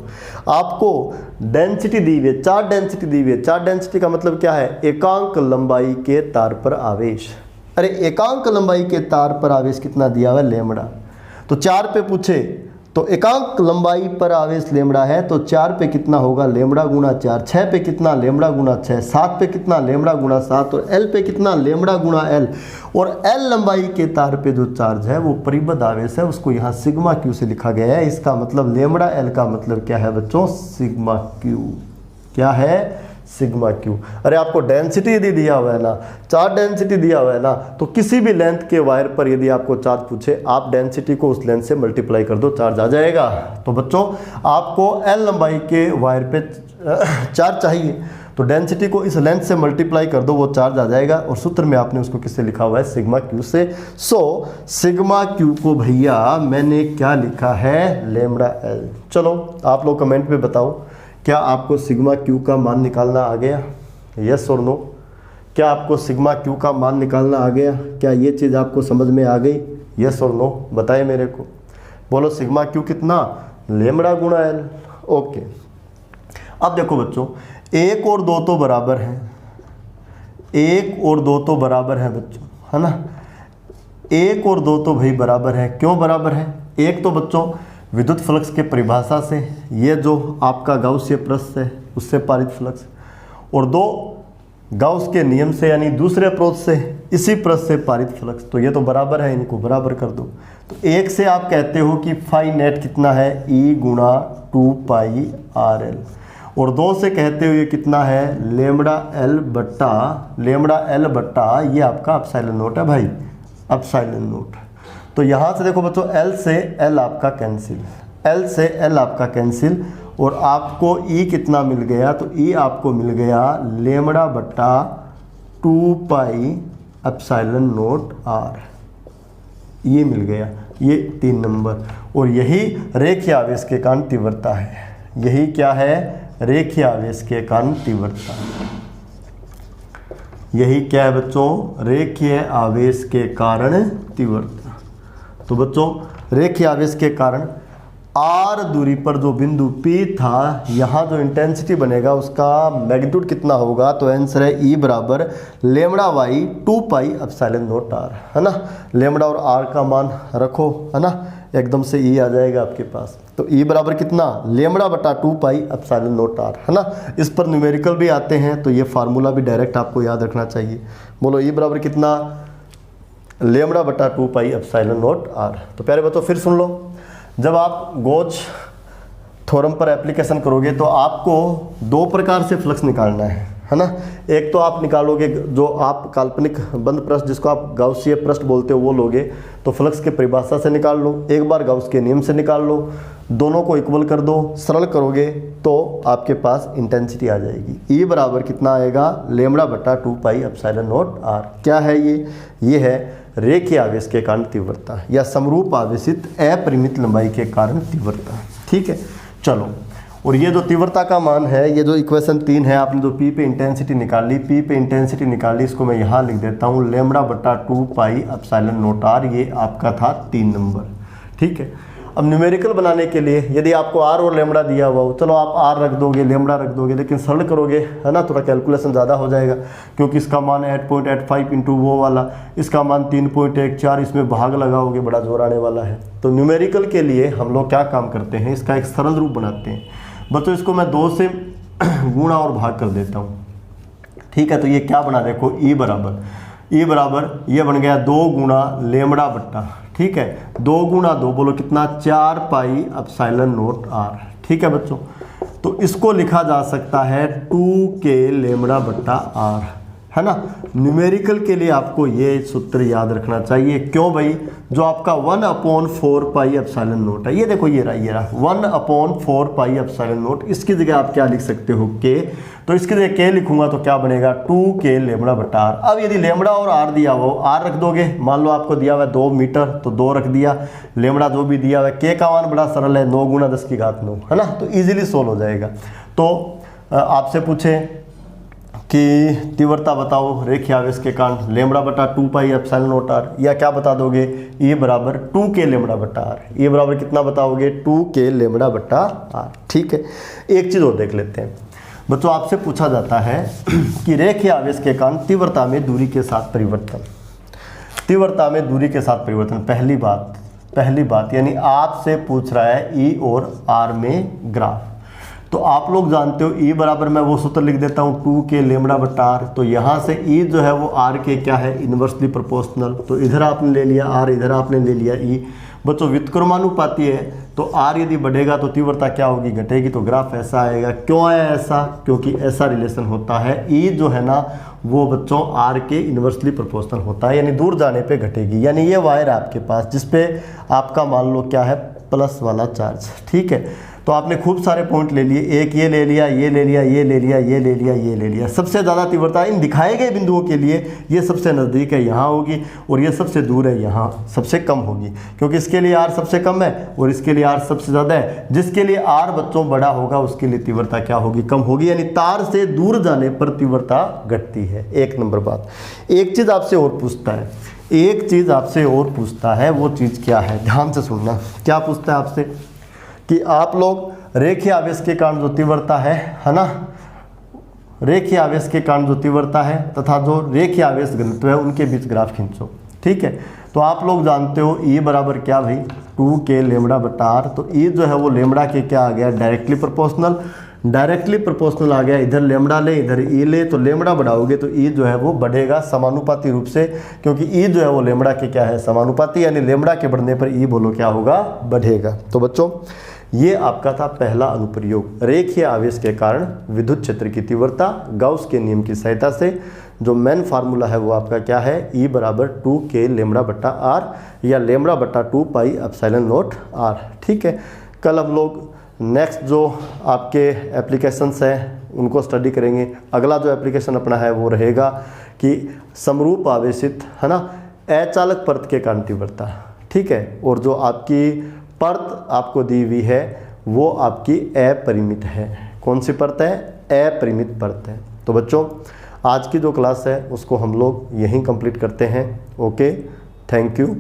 आपको डेंसिटी दी हुई है, चार्ज डेंसिटी दी हुई है। चार्ज डेंसिटी का मतलब क्या है, एकांक लंबाई के तार पर आवेश। अरे एकांक लंबाई के तार पर आवेश कितना दिया हुआ है, लेमड़ा। तो 4 पे पूछे तो एकांक लंबाई पर आवेश लेमड़ा है, तो 4 पे कितना होगा, लेमड़ा गुणा 4। 6 पे कितना, लेमड़ा गुणा 6। 7 पे कितना, लेमड़ा गुणा 7। और L पे कितना, लेमड़ा गुणा L। और L लंबाई के तार पे जो चार्ज है वो परिबद्ध आवेश है, उसको यहाँ सिग्मा क्यू से लिखा गया है। इसका मतलब लेमड़ा L का मतलब क्या है बच्चों, सिग्मा क्यू। क्या है, सिग्मा क्यू। अरे आपको डेंसिटी यदि दिया हुआ है ना, चार्ज डेंसिटी दिया हुआ है ना, तो किसी भी लेंथ के वायर पर यदि आपको चार्ज पूछे, आप डेंसिटी को उस लेंथ से मल्टीप्लाई कर दो, चार्ज आ जाएगा। तो बच्चों आपको L लंबाई के वायर पे चार्ज चाहिए, तो डेंसिटी को इस लेंथ से मल्टीप्लाई कर दो, वो चार्ज आ जाएगा। और सूत्र में आपने उसको किससे लिखा हुआ है, सिग्मा क्यू से। सो सिग्मा क्यू को भैया मैंने क्या लिखा है, लेमड़ा L। चलो आप लोग कमेंट में बताओ, क्या आपको सिग्मा क्यू का मान निकालना आ गया, यस और नो। क्या आपको सिग्मा क्यू का मान निकालना आ गया, क्या ये चीज़ आपको समझ में आ गई। यस और नो बताइए मेरे को। बोलो सिग्मा क्यू कितना, लेमड़ा गुणा एल। ओके, अब देखो बच्चों 1 और 2 तो बराबर हैं, 1 और 2 तो बराबर है बच्चों, है ना। 1 और 2 तो भाई बराबर है। क्यों बराबर है? एक तो बच्चों विद्युत फ्लक्स के परिभाषा से, ये जो आपका गाउसीय पृष्ठ है उससे पारित फ्लक्स, और 2 गाउस के नियम से यानी दूसरे अप्रोच से इसी पृष्ठ से पारित फ्लक्स। तो ये तो बराबर है, इनको बराबर कर दो। तो 1 से आप कहते हो कि फाई नेट कितना है, ई गुणा 2 पाई आर एल, और 2 से कहते हो ये कितना है, लेमड़ा एल बट्टा ये आपका एप्सिलॉन नोट है भाई, एप्सिलॉन नोट। तो यहाँ से देखो बच्चों L से L आपका कैंसिल, L से L आपका कैंसिल, और आपको E कितना मिल गया, तो E आपको मिल गया लेमड़ा बट्टा 2 पाई एप्सिलॉन नोट आर, ये मिल गया, ये 3 नंबर। और यही रेखीय आवेश के कारण तीव्रता है। यही क्या है, रेखीय आवेश के कारण तीव्रता। यही क्या है बच्चों, रेखीय आवेश के कारण तीव्रता। तो बच्चों रेखीय आवेश के कारण आर दूरी पर जो बिंदु P था, यहाँ जो इंटेंसिटी बनेगा उसका मैग्नीट्यूड कितना होगा, तो आंसर है E बराबर lambda by 2 pi epsilon naught r, है ना। लेमड़ा और आर का मान रखो, है ना, एकदम से E आ जाएगा आपके पास। तो E बराबर कितना, लेमड़ा बटा 2 पाई एप्सिलॉन नोट आर, है ना। इस पर न्यूमेरिकल भी आते हैं, तो ये फार्मूला भी डायरेक्ट आपको याद रखना चाहिए। बोलो E बराबर कितना, लेमड़ा बटा 2 पाई एप्सिलॉन नोट आर। तो प्यारे बच्चों फिर सुन लो, जब आप गोच थ्योरम पर एप्लीकेशन करोगे तो आपको 2 प्रकार से फ्लक्स निकालना है ना। एक तो आप निकालोगे जो आप काल्पनिक बंद पृष्ठ, जिसको आप गाउसीय पृष्ठ बोलते हो, वो लोगे तो फ्लक्स के परिभाषा से निकाल लो, एक बार गाउस के नियम से निकाल लो, दोनों को इक्वल कर दो, सरल करोगे तो आपके पास इंटेंसिटी आ जाएगी। E बराबर कितना आएगा, लेमड़ा बटा 2 पाई एप्सिलॉन नोट आर। क्या है ये है रेखीय आवेश के कारण तीव्रता, या समरूप आवेशित अपरिमित लंबाई के कारण तीव्रता। ठीक है, चलो, और ये जो तीव्रता का मान है, ये जो इक्वेशन 3 है, आपने जो P पे इंटेंसिटी निकाली, इसको मैं यहाँ लिख देता हूँ, लेमड़ा बटा 2 पाई एप्सिलॉन नोट आर, ये आपका था 3 नंबर। ठीक है, अब न्यूमेरिकल बनाने के लिए यदि आपको आर और लेमड़ा दिया हुआ हो, चलो आप आर रख दोगे, लेमड़ा रख दोगे, लेकिन सरल करोगे, है ना, थोड़ा कैलकुलेशन ज़्यादा हो जाएगा, क्योंकि इसका मान है 8.85 इंटू वो वाला, इसका मान 3.14, इसमें भाग लगाओगे, बड़ा जोर आने वाला है। तो न्यूमेरिकल के लिए हम लोग क्या काम करते हैं, इसका एक सरल रूप बनाते हैं बच्चों। इसको मैं 2 से गुणा और भाग कर देता हूँ। ठीक है, तो ये क्या बना, देखो E बराबर ये बन गया 2 गुणा लेमड़ा बट्टा, ठीक है, 2 गुणा 2 बोलो कितना, 4 पाई एप्सिलॉन नोट आर। ठीक है बच्चों, तो इसको लिखा जा सकता है 2K लेमड़ा बट्टा आर, है ना। न्यूमेरिकल के लिए आपको ये सूत्र याद रखना चाहिए। क्यों भाई, जो आपका 1/4 पाई एप्सिलॉन नोट है, ये देखो ये रहा 1/4 पाई एप्सिलॉन नोट, इसकी जगह आप क्या लिख सकते हो, K। तो इसकी जगह K लिखूंगा तो क्या बनेगा, 2K लेमड़ा बट्टा आर। अब यदि लेमड़ा और आर दिया हो, आर रख दोगे, मान लो आपको दिया हुआ है 2 मीटर, तो 2 रख दिया, लेमड़ा जो भी दिया हुआ है, K का मान बड़ा सरल है, 9 गुणा 10 की घात 9, है ना, तो ईजिली सोल्व हो जाएगा। तो आपसे पूछे कि तीव्रता बताओ रेखीय आवेश के कारण, लेमड़ा बटा 2 पाई एप्सिलॉन नोट आर, या क्या बता दोगे, E बराबर 2K लेमड़ा बट्टा आर। E बराबर कितना बताओगे, 2K लेमड़ा बट्टा आर। ठीक है, एक चीज़ और देख लेते हैं बच्चों, आपसे पूछा जाता है कि रेखीय आवेश के कारण तीव्रता में दूरी के साथ परिवर्तन, तीव्रता में दूरी के साथ परिवर्तन। पहली बात यानी आपसे पूछ रहा है E और R में ग्राफ। तो आप लोग जानते हो E बराबर, मैं वो सूत्र लिख देता हूँ 2K लेमड़ा बट्टा आर। तो यहाँ से E जो है वो R के क्या है, इन्वर्सली प्रोपोर्शनल। तो इधर आपने ले लिया R, इधर आपने ले लिया E। बच्चों व्युत्क्रमानुपाती है, तो R यदि बढ़ेगा तो तीव्रता क्या होगी, घटेगी। तो ग्राफ ऐसा आएगा। क्यों आया ऐसा, क्योंकि ऐसा रिलेशन होता है, E जो है ना वो बच्चों R के इन्वर्सली प्रोपोर्शनल होता है, यानी दूर जाने पे घटेगी। यानी ये वायर आपके पास जिसपे आपका मान लो क्या है, प्लस वाला चार्ज। ठीक है, तो आपने खूब सारे पॉइंट ले लिए, एक ये ले लिया, ये ले लिया, ये ले लिया, ये ले लिया, ये ले लिया। सबसे ज़्यादा तीव्रता इन दिखाए गए बिंदुओं के लिए ये सबसे नज़दीक है, यहाँ होगी, और ये सबसे दूर है, यहाँ सबसे कम होगी, क्योंकि इसके लिए R सबसे कम है और इसके लिए R सबसे ज़्यादा है। जिसके लिए R बच्चों बड़ा होगा उसके लिए तीव्रता क्या होगी, कम होगी, यानी तार से दूर जाने पर तीव्रता घटती है। 1 नंबर बात। एक चीज़ आपसे और पूछता है, एक चीज़ आपसे और पूछता है, वो चीज़ क्या है, ध्यान से सुनना। क्या पूछता है आपसे कि आप लोग रेखीय आवेश के कारण जो तीव्रता है ना, रेखीय आवेश के कारण जो तीव्रता है तथा जो रेखीय आवेश घनत्व है उनके बीच ग्राफ खींचो। ठीक है, तो आप लोग जानते हो E बराबर क्या भाई, 2K लेमड़ा बटा आर। तो E जो है वो लेमड़ा के क्या आ गया, डायरेक्टली प्रोपोर्शनल। डायरेक्टली प्रोपोर्शनल आ गया, इधर लेमड़ा ले इधर E ले, तो लेमड़ा बढ़ाओगे तो E जो है वो बढ़ेगा समानुपाती रूप से, क्योंकि E जो है वो लेमड़ा के क्या है, समानुपाती, यानी लेमड़ा के बढ़ने पर E बोलो क्या होगा, बढ़ेगा। तो बच्चों ये आपका था पहला अनुप्रयोग, रेखीय आवेश के कारण विद्युत क्षेत्र की तीव्रता गाउस के नियम की सहायता से। जो मेन फार्मूला है वो आपका क्या है, E बराबर 2K लेमड़ा बट्टा आर या लेमड़ा बट्टा 2 पाई एप्सिलॉन नॉट आर। ठीक है, कल हम लोग नेक्स्ट जो आपके एप्लीकेशंस हैं उनको स्टडी करेंगे। अगला जो एप्लीकेशन अपना है वो रहेगा कि समरूप आवेशित है ना अचालक परत के कारण तीव्रता। ठीक है, और जो आपकी परत आपको दी हुई है वो आपकी अपरिमित है। कौन सी परत है, अपरिमित परत है। तो बच्चों आज की जो क्लास है उसको हम लोग यहीं कंप्लीट करते हैं। Okay, thank you.